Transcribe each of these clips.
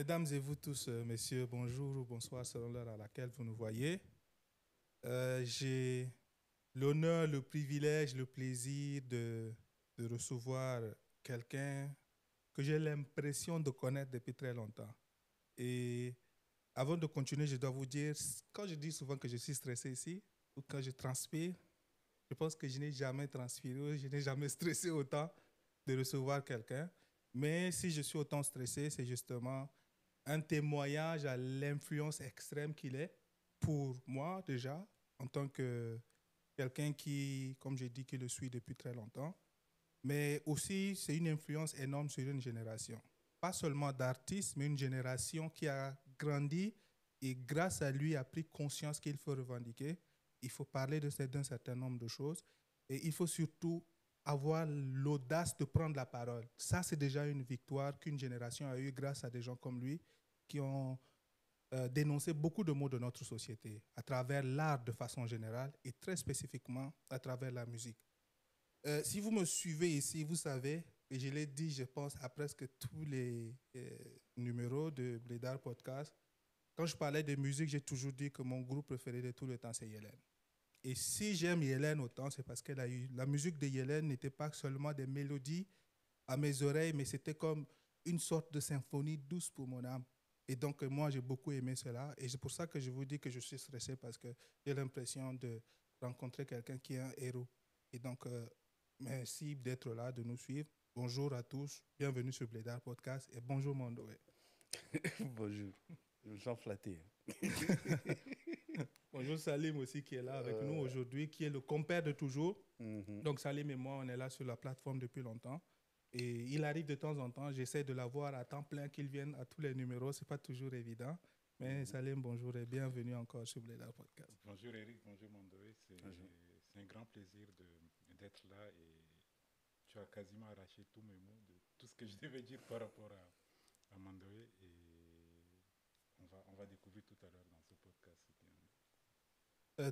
Mesdames et vous tous, messieurs, bonjour ou bonsoir selon l'heure à laquelle vous nous voyez. J'ai l'honneur, le privilège, le plaisir de recevoir quelqu'un que j'ai l'impression de connaître depuis très longtemps. Et avant de continuer, je dois vous dire, quand je dis souvent que je suis stressé ici, ou quand je transpire, je pense que je n'ai jamais transpiré, je n'ai jamais stressé autant de recevoir quelqu'un. Mais si je suis autant stressé, c'est justement un témoignage à l'influence extrême qu'il est pour moi déjà, en tant que quelqu'un qui, comme j'ai dit, qui le suit depuis très longtemps. Mais aussi, c'est une influence énorme sur une génération. Pas seulement d'artistes, mais une génération qui a grandi et grâce à lui a pris conscience qu'il faut revendiquer. Il faut parler d'un certain nombre de choses et il faut surtout avoir l'audace de prendre la parole. Ça, c'est déjà une victoire qu'une génération a eue grâce à des gens comme lui qui ont dénoncé beaucoup de maux de notre société à travers l'art de façon générale et très spécifiquement à travers la musique. Si vous me suivez ici, vous savez, et je l'ai dit, je pense, à presque tous les numéros de Blédard Podcast, quand je parlais de musique, j'ai toujours dit que mon groupe préféré de tout le temps, c'est Yélène. Et si j'aime Yélène autant, c'est parce qu'elle a eu... La musique de Yélène n'était pas seulement des mélodies à mes oreilles, mais c'était comme une sorte de symphonie douce pour mon âme. Et donc, moi, j'ai beaucoup aimé cela. Et c'est pour ça que je vous dis que je suis stressé parce que j'ai l'impression de rencontrer quelqu'un qui est un héros. Et donc, merci d'être là, de nous suivre. Bonjour à tous, bienvenue sur Blédard Podcast et bonjour Mondoé. Bonjour, je me sens flatté. Bonjour Salim aussi qui est là avec nous Euh, aujourd'hui, qui est le compère de toujours. mhm. Donc Salim et moi, on est là sur la plateforme depuis longtemps. Et il arrive de temps en temps, j'essaie de l'avoir à temps plein, qu'il vienne à tous les numéros. C'est pas toujours évident. Mais Mhm. Salim, bonjour et bienvenue encore sur Blédard Podcast. Bonjour Eric, bonjour Mandoé. Bonjour. C'est un grand plaisir d'être là et tu as quasiment arraché tous mes mots de tout ce que je devais dire par rapport à Mandoé et on va découvrir tout à l'heure dans ce podcast.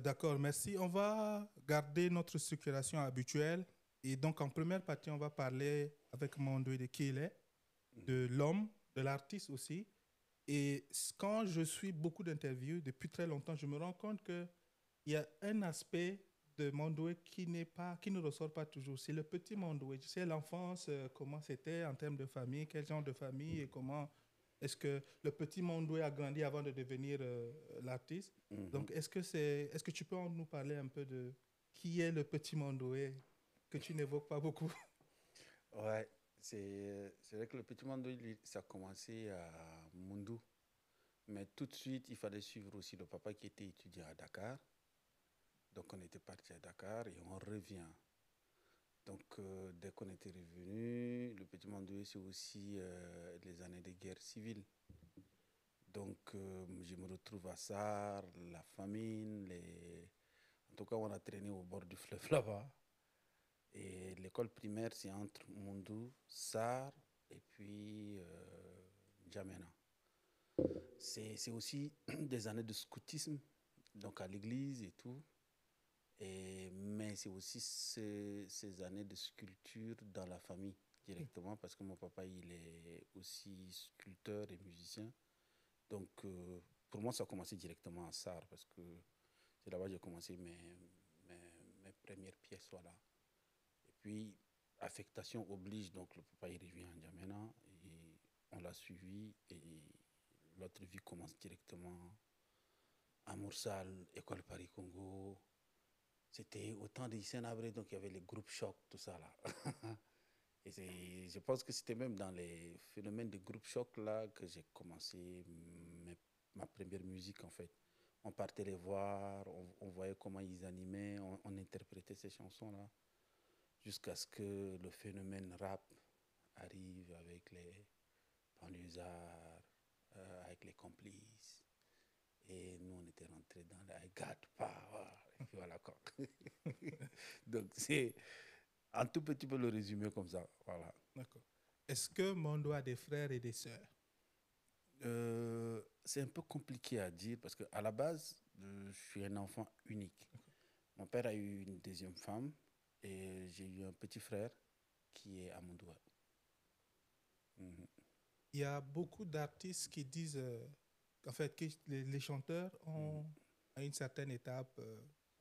D'accord, merci. On va garder notre structuration habituelle. Et donc, en première partie, on va parler avec Mondoé de qui il est, Mhm. de l'homme, de l'artiste aussi. Et quand je suis beaucoup d'interviews depuis très longtemps, je me rends compte qu'il y a un aspect de Mondoué qui n'est pas, qui ne ressort pas toujours. C'est le petit Mondoué. Tu sais, l'enfance, comment c'était en termes de famille, quel genre de famille et comment est-ce que le petit Mondoué a grandi avant de devenir l'artiste. Mhm. Donc, est-ce que tu peux nous parler un peu de qui est le petit Mondoué que tu n'évoques pas beaucoup? Ouais, c'est vrai que le petit monde, ça a commencé à Mundu. Mais tout de suite, il fallait suivre aussi le papa qui était étudiant à Dakar. Donc on était parti à Dakar et on revient. Donc dès qu'on était revenu, le petit Mandoué, c'est aussi les années de guerre civile. Donc, je me retrouve à Sar, la famine, en tout cas, on a traîné au bord du fleuve là-bas. Et l'école primaire, c'est entre Mondou, Sar et puis N'Djamena. C'est aussi des années de scoutisme, donc à l'église et tout. Mais c'est aussi ces années de sculpture dans la famille directement, parce que mon papa, il est aussi sculpteur et musicien. Donc, pour moi, ça a commencé directement à Sarre, parce que c'est là-bas que j'ai commencé mes premières pièces. Voilà. Et puis, affectation oblige, donc le papa, il revient à N'Djamena, et on l'a suivi, et l'autre vie commence directement à Moursal, École Paris-Congo. C'était au temps d'Hissène Abré, donc il y avait les groupes choc, tout ça là. Et je pense que c'était même dans les phénomènes de groupe choc là que j'ai commencé ma première musique en fait. On partait les voir, on voyait comment ils animaient, on interprétait ces chansons-là, jusqu'à ce que le phénomène rap arrive avec les banlieusards, avec les complices. Et nous, on était rentrés dans la I got power. Et puis voilà quoi. Donc c'est un tout petit peu le résumé comme ça. Voilà. D'accord. Est-ce que Mondo a des frères et des sœurs? C'est un peu compliqué à dire parce qu'à la base, je suis un enfant unique. Mon père a eu une deuxième femme et j'ai eu un petit frère qui est à Mondoua. Mhm. il y a beaucoup d'artistes qui disent en fait que les chanteurs Mhm. ont, à une certaine étape,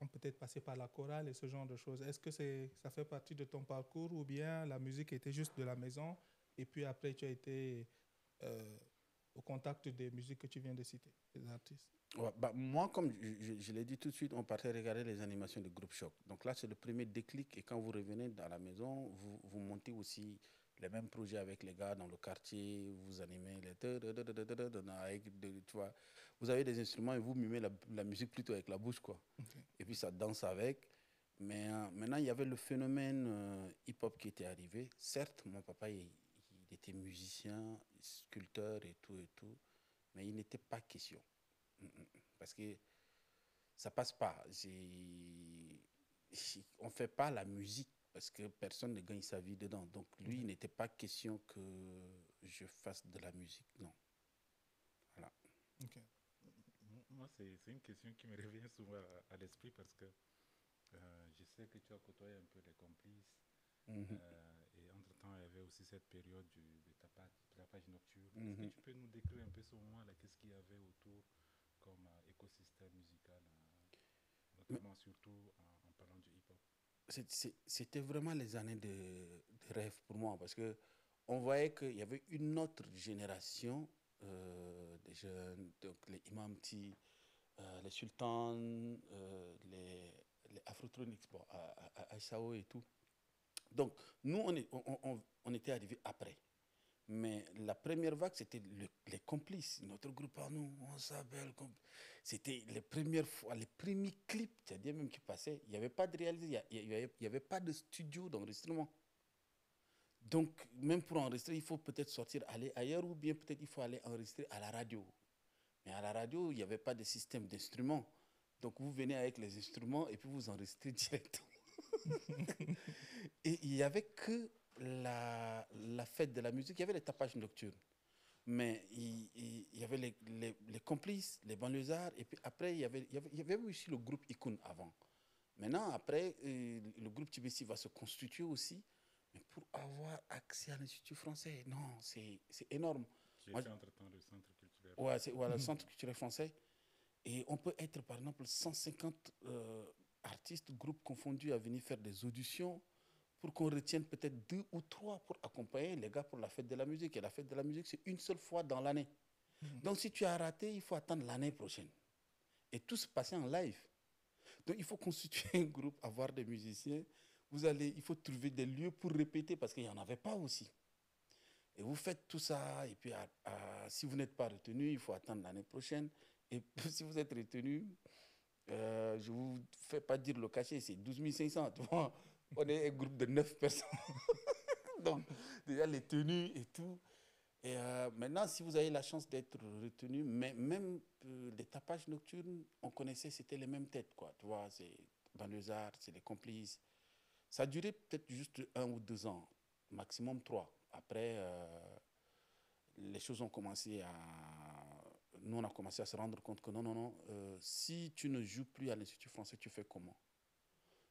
ont peut-être passé par la chorale et ce genre de choses. Est-ce que ça fait partie de ton parcours ou bien la musique était juste de la maison et puis après tu as été euh, au contact des musiques que tu viens de citer, des artistes? Ouais, bah, moi, comme je l'ai dit tout de suite, on partait regarder les animations de groupe Choc. Donc là, c'est le premier déclic. Et quand vous revenez dans la maison, vous montez aussi les mêmes projets avec les gars dans le quartier. Vous animez les... avec tu vois, vous avez des instruments et vous mimez la musique plutôt avec la bouche, quoi. Ok. Et puis ça danse avec. Mais maintenant, il y avait le phénomène hip-hop qui était arrivé. Certes, mon papa, il était musicien, sculpteur et tout. Mais il n'était pas question. Parce que ça passe pas. On ne fait pas la musique parce que personne ne gagne sa vie dedans. Donc lui, il Ok. n'était pas question que je fasse de la musique. Non. Voilà. Ok. Moi, c'est une question qui me revient souvent à l'esprit parce que je sais que tu as côtoyé un peu les complices. Mhm. Et entre-temps, il y avait aussi cette période de tapage nocturne. Est-ce que Mhm. tu peux nous décrire un peu ce moment-là? Qu'est-ce qu'il y avait autour comme écosystème musical, Mais notamment surtout en parlant du hip-hop? c'était vraiment les années de rêve pour moi parce que on voyait qu'il y avait une autre génération de jeunes, donc les Imam T, les Sultans, les Afrotronics, bon, à Sao et tout. Donc, nous, on était arrivés après. Mais la première vague, c'était les complices. Notre groupe à nous, on s'appelle. C'était les premières fois, les premiers clips, c'est-à-dire même qui passaient. Il n'y avait pas de réalisation, il y avait pas de studio d'enregistrement. Donc, même pour enregistrer, il faut peut-être sortir, aller ailleurs ou bien peut-être il faut aller enregistrer à la radio. Mais à la radio, il n'y avait pas de système d'instruments. Donc, vous venez avec les instruments et puis vous enregistrez directement. Et il n'y avait que la fête de la musique, il y avait les tapages nocturnes. Mais il y avait les complices, les banlieusards, et puis après, il y avait aussi le groupe Ikun avant. Maintenant, après, le groupe TBC va se constituer aussi. Mais pour avoir accès à l'Institut français, non, c'est énorme. Qui Moi, était entre-temps le centre culturel ouais, c'est français. voilà, le Centre culturel français. Et on peut être, par exemple, 150 artistes, groupes confondus, à venir faire des auditions pour qu'on retienne peut-être deux ou trois pour accompagner les gars pour la fête de la musique. Et la fête de la musique, c'est une seule fois dans l'année. Donc, si tu as raté, il faut attendre l'année prochaine. Et tout se passait en live. Donc, il faut constituer un groupe, avoir des musiciens. Il faut trouver des lieux pour répéter parce qu'il n'y en avait pas aussi. Et vous faites tout ça. Et puis, si vous n'êtes pas retenu, il faut attendre l'année prochaine. Et si vous êtes retenu, je ne vous fais pas dire le cachet, c'est 12 500. Tu vois. On est un groupe de 9 personnes. Donc, déjà, les tenues et tout. Et maintenant, si vous avez la chance d'être retenu, mais même les tapages nocturnes, on connaissait, c'était les mêmes têtes, quoi. Tu vois, c'est Banlieusard, c'est les complices. Ça a duré peut-être juste 1 ou 2 ans, maximum 3. Après, les choses ont commencé à... Nous, on a commencé à se rendre compte que non, non, non, si tu ne joues plus à l'Institut français, tu fais comment?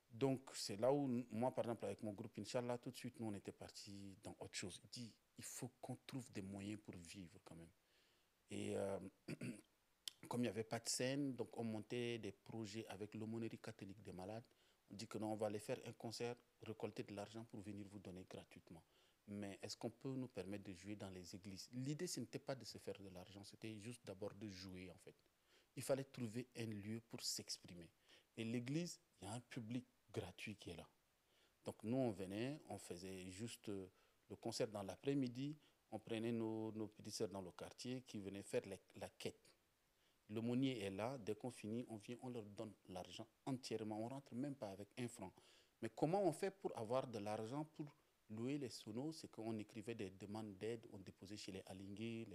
Donc, c'est là où, moi, par exemple, avec mon groupe Inch'Allah, tout de suite, nous, on était partis dans autre chose. Il dit, il faut qu'on trouve des moyens pour vivre quand même. Et comme il n'y avait pas de scène, donc on montait des projets avec l'aumônerie catholique des malades. On dit que non, on va aller faire un concert, récolter de l'argent pour venir vous donner gratuitement. Mais est-ce qu'on peut nous permettre de jouer dans les églises? L'idée, ce n'était pas de se faire de l'argent, c'était juste d'abord de jouer en fait. Il fallait trouver un lieu pour s'exprimer. Et l'église, il y a un public gratuit qui est là. Donc nous, on venait, on faisait juste le concert dans l'après-midi, on prenait nos petites sœurs dans le quartier qui venaient faire la quête. L'aumônier est là, dès qu'on finit, on vient, on leur donne l'argent entièrement, on ne rentre même pas avec 1 franc. Mais comment on fait pour avoir de l'argent pour louer les sonos? C'est qu'on écrivait des demandes d'aide, on déposait chez les Alingués,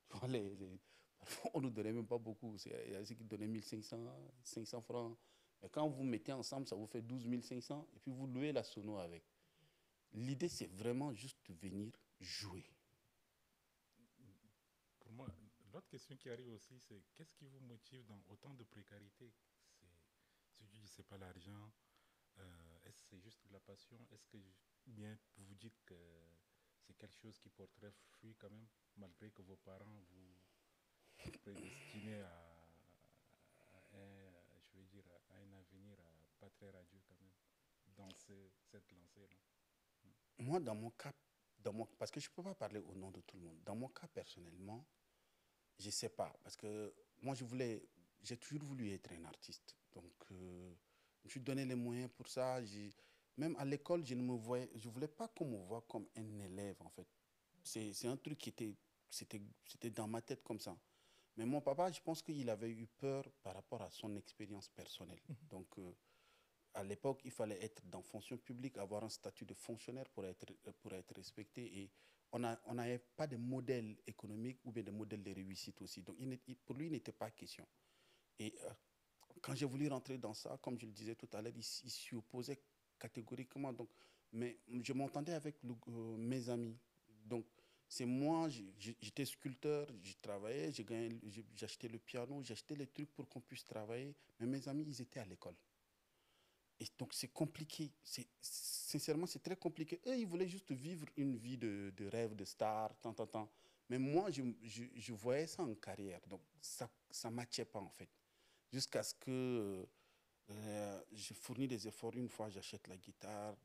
parfois on ne nous donnait même pas beaucoup, il y a ceux qui donnaient 1500, 500 francs. Mais quand vous mettez ensemble, ça vous fait 12 500 et puis vous louez la sono avec. L'idée, c'est vraiment juste de venir jouer. Pour moi, l'autre question qui arrive aussi, c'est qu'est-ce qui vous motive dans autant de précarité? Si tu dis c'est pas l'argent, est-ce que c'est juste de la passion? Est-ce que bien vous dites que c'est quelque chose qui porterait fruit quand même, malgré que vos parents vous prédestinaient je vais dire, à un avenir pas très radieux quand même, dans cette lancée-là. Moi, dans mon cas, parce que je ne peux pas parler au nom de tout le monde, dans mon cas personnellement, je ne sais pas, parce que moi, j'ai toujours voulu être un artiste. Donc, je me suis donné les moyens pour ça. Même à l'école, je ne voulais pas qu'on me voie comme un élève, en fait. C'est un truc c'était dans ma tête comme ça. Mais mon papa, je pense qu'il avait eu peur par rapport à son expérience personnelle. Donc, à l'époque, il fallait être dans fonction publique, avoir un statut de fonctionnaire pour être respecté. Et on n'avait pas de modèle économique ou bien de modèle de réussite aussi. Donc, pour lui, il n'était pas question. Et quand j'ai voulu rentrer dans ça, comme je le disais tout à l'heure, il s'y opposait catégoriquement. Donc, mais je m'entendais avec mes amis. Donc, c'est moi, j'étais sculpteur, je travaillais, j'achetais le piano, j'achetais les trucs pour qu'on puisse travailler. Mais mes amis, ils étaient à l'école. Et donc, c'est compliqué. Sincèrement, c'est très compliqué. Eux, ils voulaient juste vivre une vie de rêve, de star, tant. Mais moi, je voyais ça en carrière. Donc, ça ne matchait pas, en fait. Jusqu'à ce que je fournis des efforts. Une fois, j'achète la guitare.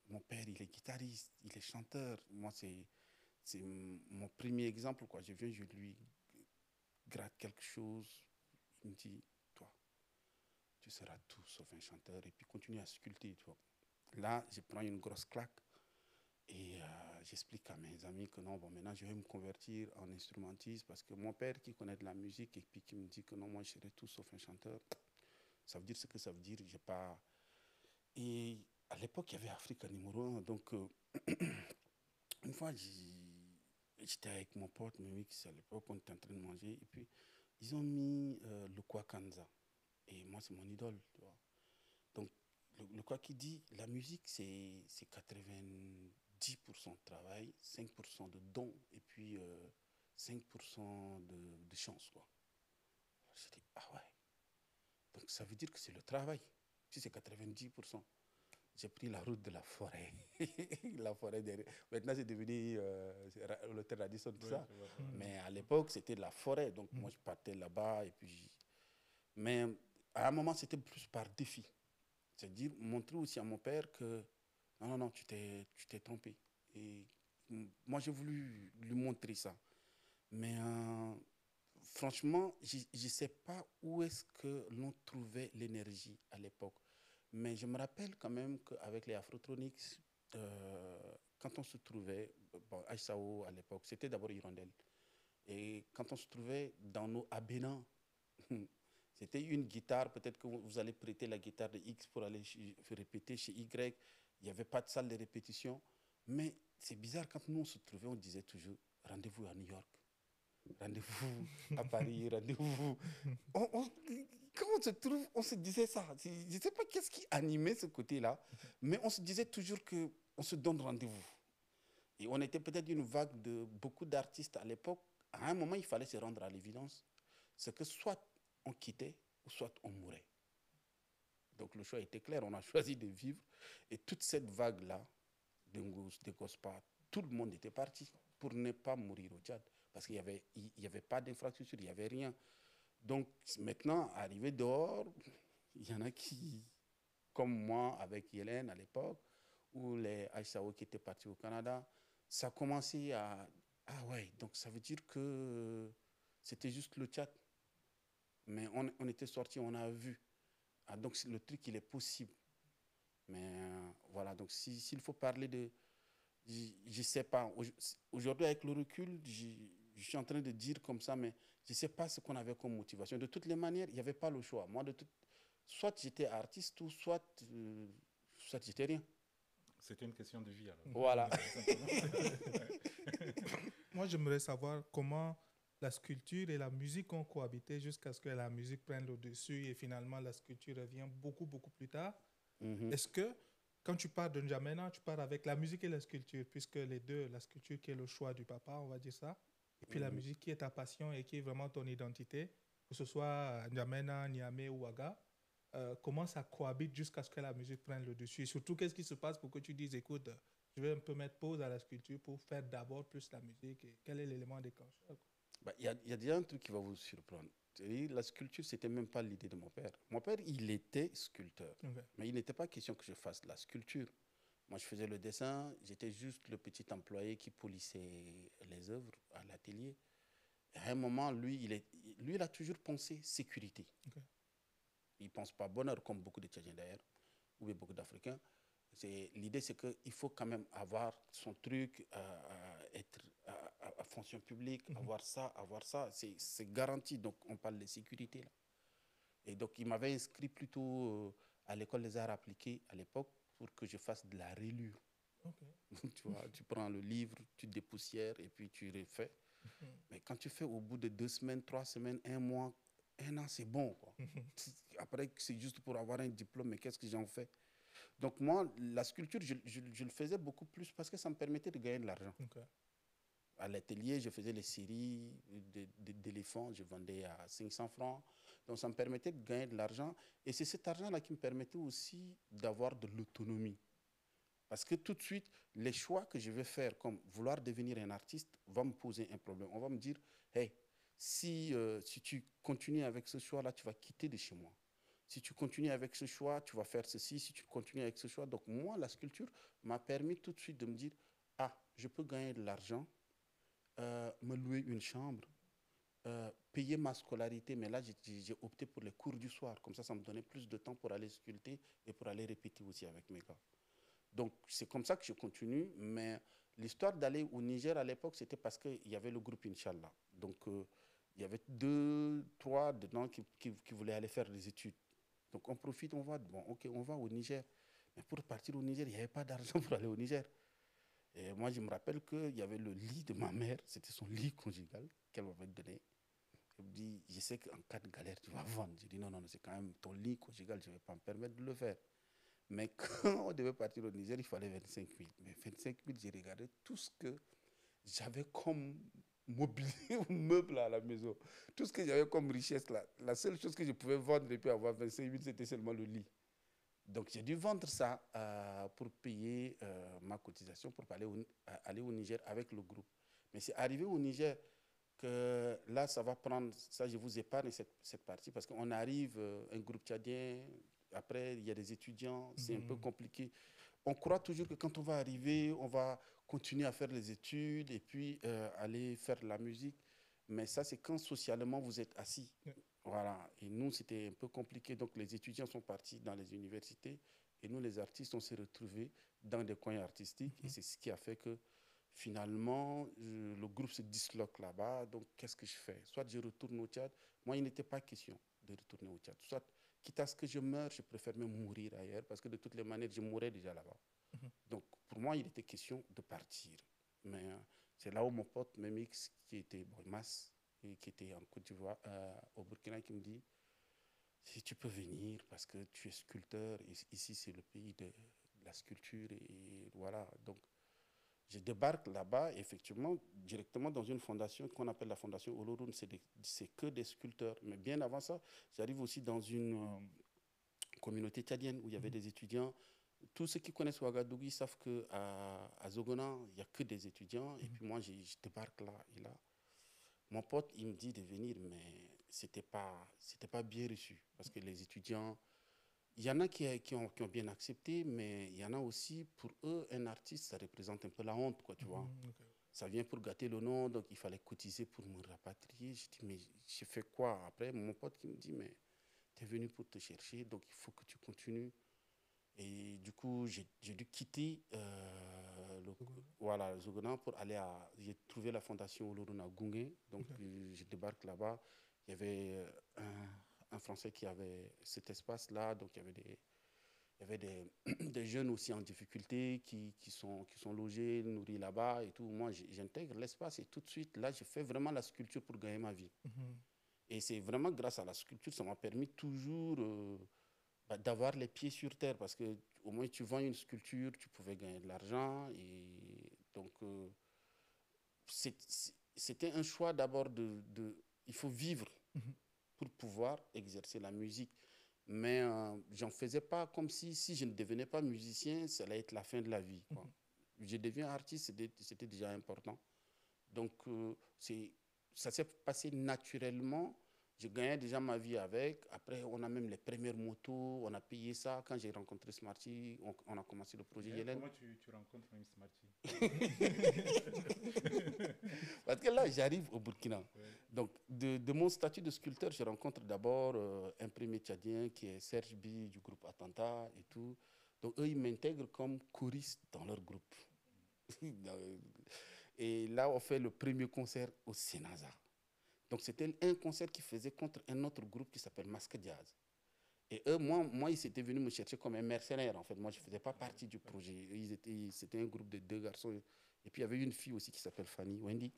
Mon père, il est guitariste, il est chanteur. Moi, c'est mon premier exemple, quoi. Je viens, je lui gratte quelque chose. Il me dit, toi, tu seras tout sauf un chanteur. Et puis, continue à sculpter, tu vois. Là, je prends une grosse claque. Et j'explique à mes amis que non, bon, maintenant je vais me convertir en instrumentiste parce que mon père qui connaît de la musique et puis qui me dit que non, moi je serai tout sauf un chanteur, ça veut dire ce que ça veut dire. J'ai pas... Et à l'époque, il y avait Africa numéro 1. Donc, une fois, j'étais avec mon pote, Mimix, à l'époque, on était en train de manger. Et puis, ils ont mis le Kwakanza. Et moi, c'est mon idole, tu vois. Donc, le quoi qui dit, la musique, c'est 90% de travail, 5% de don, et puis 5% de chance, quoi. J'ai dit, ah ouais. Donc, ça veut dire que c'est le travail. Si c'est 90%. J'ai pris la route de la forêt. La forêt derrière. Maintenant, c'est devenu l'hôtel Radisson, tout ça. Mais à l'époque, c'était de la forêt. Donc, moi, je partais là-bas. Et puis... Mais à un moment, c'était plus par défi. C'est-à-dire montrer aussi à mon père que non, tu t'es trompé. Et moi, j'ai voulu lui montrer ça. Mais franchement, je ne sais pas où est-ce que l'on trouvait l'énergie à l'époque. Mais je me rappelle quand même qu'avec les Afrotronics, quand on se trouvait, bon, Aïssaou à l'époque, c'était d'abord Hirondelle. Et quand on se trouvait dans nos abénants, c'était une guitare, peut-être que vous allez prêter la guitare de X pour aller répéter chez Y. Il n'y avait pas de salle de répétition. Mais c'est bizarre, quand nous on se trouvait, on disait toujours rendez-vous à New York, rendez-vous à Paris, rendez-vous. Quand on se trouve, on se disait ça. Je ne sais pas qu'est-ce qui animait ce côté-là, mais on se disait toujours qu'on se donne rendez-vous. Et on était peut-être une vague de beaucoup d'artistes à l'époque. À un moment, il fallait se rendre à l'évidence. C'est que soit on quittait, ou soit on mourait. Donc le choix était clair, on a choisi de vivre. Et toute cette vague-là, d'Ingous, de Gospa, tout le monde était parti pour ne pas mourir au Tchad. Parce qu'il n'y avait pas d'infrastructure, il n'y avait rien. Donc maintenant, arrivé dehors, il y en a qui, comme moi avec Hélène à l'époque, ou les Aïssaou qui étaient partis au Canada, ça a commencé à... Ah ouais, donc ça veut dire que c'était juste le Tchad. Mais on était sortis, on a vu. Ah, donc le truc, il est possible. Mais voilà, donc s'il faut parler de... Je ne sais pas. Aujourd'hui, avec le recul, je suis en train de dire comme ça, mais je ne sais pas ce qu'on avait comme motivation. De toutes les manières, il n'y avait pas le choix. Moi, soit j'étais artiste, ou soit j'étais rien. C'était une question de vie, alors. Voilà. Moi, j'aimerais savoir comment la sculpture et la musique ont cohabité jusqu'à ce que la musique prenne le dessus et finalement la sculpture revient beaucoup, beaucoup plus tard. Est-ce que quand tu pars de N'Djamena, tu pars avec la musique et la sculpture, puisque les deux, la sculpture qui est le choix du papa, on va dire ça, et puis la musique qui est ta passion et qui est vraiment ton identité, que ce soit N'Djamena, Niamey ou Ouaga, comment ça cohabite jusqu'à ce que la musique prenne le dessus? Et surtout, qu'est-ce qui se passe pour que tu dises, écoute, je vais un peu mettre pause à la sculpture pour faire d'abord plus la musique. Et quel est l'élément déclencheur, quoi? Bah, il y a déjà un truc qui va vous surprendre. C'est-à-dire, la sculpture, c'était même pas l'idée de mon père. Mon père, il était sculpteur. Ok. Mais il n'était pas question que je fasse de la sculpture. Moi, je faisais le dessin. J'étais juste le petit employé qui polissait les œuvres à l'atelier. Et à un moment, lui, il a toujours pensé sécurité. Ok. Il ne pense pas bonheur, comme beaucoup de Tchadiens d'ailleurs, ou bien beaucoup d'Africains. L'idée, c'est qu'il faut quand même avoir son truc, être à fonction publique, avoir ça. C'est garanti. Donc, on parle de sécurité là. Et donc, il m'avait inscrit plutôt à l'école des arts appliqués à l'époque pour que je fasse de la rélure. Ok. Tu vois, tu prends le livre, tu dépoussières et puis tu refais. Mais quand tu fais au bout de 2 semaines, 3 semaines, 1 mois, 1 an, c'est bon, quoi. Après, c'est juste pour avoir un diplôme, mais qu'est-ce que j'en fais? Donc moi, la sculpture, je le faisais beaucoup plus parce que ça me permettait de gagner de l'argent. Ok. À l'atelier, je faisais les séries d'éléphants, je vendais à 500 francs. Donc ça me permettait de gagner de l'argent. Et c'est cet argent-là qui me permettait aussi d'avoir de l'autonomie. Parce que tout de suite, les choix que je vais faire, comme vouloir devenir un artiste, va me poser un problème. On va me dire, hey, si tu continues avec ce choix-là, tu vas quitter de chez moi. Si tu continues avec ce choix, tu vas faire ceci. Si tu continues avec ce choix. Donc moi, la sculpture m'a permis tout de suite de me dire, ah, je peux gagner de l'argent, me louer une chambre, payer ma scolarité. Mais là, j'ai opté pour les cours du soir. Comme ça me donnait plus de temps pour aller sculpter et pour aller répéter aussi avec mes gars. Donc, c'est comme ça que je continue. Mais l'histoire d'aller au Niger à l'époque, c'était parce qu'il y avait le groupe Inch'Allah. Donc, il y avait 2, 3 dedans qui voulaient aller faire des études. Donc, on profite, on va, bon, ok, on va au Niger. Mais pour partir au Niger, il n'y avait pas d'argent pour aller au Niger. Et moi, je me rappelle qu'il y avait le lit de ma mère, c'était son lit conjugal qu'elle m'avait donné. Elle me dit, je sais qu'en cas de galère, tu vas vendre. Je dis, non, non, c'est quand même ton lit conjugal, je ne vais pas me permettre de le faire. Mais quand on devait partir au Niger, il fallait 25 000. Mais 25 000, j'ai regardé tout ce que j'avais comme mobilier ou meuble à la maison. Tout ce que j'avais comme richesse là. La seule chose que je pouvais vendre et puis avoir 25 000, c'était seulement le lit. Donc j'ai dû vendre ça pour payer ma cotisation pour aller au Niger avec le groupe. Mais c'est arrivé au Niger que là, ça va prendre, ça je vous épargne cette partie parce qu'on arrive, un groupe tchadien, après il y a des étudiants, c'est un peu compliqué. On croit toujours que quand on va arriver, on va continuer à faire les études et puis aller faire de la musique. Mais ça, c'est quand socialement vous êtes assis. Ouais. Voilà. Et nous, c'était un peu compliqué. Donc, les étudiants sont partis dans les universités et nous, les artistes, on s'est retrouvés dans des coins artistiques. Et c'est ce qui a fait que finalement, le groupe se disloque là-bas. Donc, qu'est-ce que je fais? Soit je retourne au Tchad. Moi, il n'était pas question de retourner au Tchad. Soit, quitte à ce que je meure, je préfère même mourir ailleurs parce que de toutes les manières, je mourrais déjà là-bas. Donc, pour moi, il était question de partir. Mais c'est là où mon pote Memix, qui était Mas, et qui était en Côte d'Ivoire, au Burkina, qui me dit, si tu peux venir, parce que tu es sculpteur, et ici c'est le pays de la sculpture, et voilà. Donc, je débarque là-bas, effectivement, directement dans une fondation qu'on appelle la fondation Olorun, c'est que des sculpteurs. Mais bien avant ça, j'arrive aussi dans une communauté tchadienne où il y avait des étudiants. Tous ceux qui connaissent Ouagadougou savent qu'à Zogona, il n'y a que des étudiants. Et puis moi, je débarque là et là. Mon pote, il me dit de venir, mais c'était pas bien reçu. Parce que les étudiants, il y en a qui ont bien accepté, mais il y en a aussi, pour eux, un artiste, ça représente un peu la honte, quoi, tu vois. Ok. Ça vient pour gâter le nom, donc il fallait cotiser pour me rapatrier. Je dis, mais j'ai fait quoi après? Mon pote qui me dit, mais tu es venu pour te chercher, donc il faut que tu continues. Et du coup, j'ai dû quitter voilà, le Zogona pour aller à. J'ai trouvé la fondation Olorun à Gungé. Donc, je débarque là-bas. Il y avait un Français qui avait cet espace-là. Donc, il y avait des jeunes aussi en difficulté qui sont logés, nourris là-bas et tout. Moi, j'intègre l'espace et tout de suite, là, je fais vraiment la sculpture pour gagner ma vie. Et c'est vraiment grâce à la sculpture, ça m'a permis toujours d'avoir les pieds sur terre parce que au moins tu vends une sculpture, tu pouvais gagner de l'argent et donc c'était un choix d'abord il faut vivre pour pouvoir exercer la musique. Mais j'en faisais pas comme si je ne devenais pas musicien, ça allait être la fin de la vie, quoi. je deviens artiste, c'était déjà important. Donc, ça s'est passé naturellement. Je gagnais déjà ma vie avec. Après, on a même les premières motos, on a payé ça. Quand j'ai rencontré Smarty, on a commencé le projet Yellen. Comment tu rencontres même Smarty? Parce que là, j'arrive au Burkina. Ouais. Donc, de mon statut de sculpteur, je rencontre d'abord un premier Tchadien qui est Serge B du groupe Attentat et tout. Donc, eux, ils m'intègrent comme choriste dans leur groupe. Et là, on fait le premier concert au Sénasa. Donc, c'était un concert qu'ils faisaient contre un autre groupe qui s'appelle Masque Jazz. Et eux, moi, ils étaient venus me chercher comme un mercenaire, en fait. Moi, je ne faisais pas partie du projet. C'était un groupe de 2 garçons. Et puis, il y avait une fille aussi qui s'appelle Fanny, Wendy.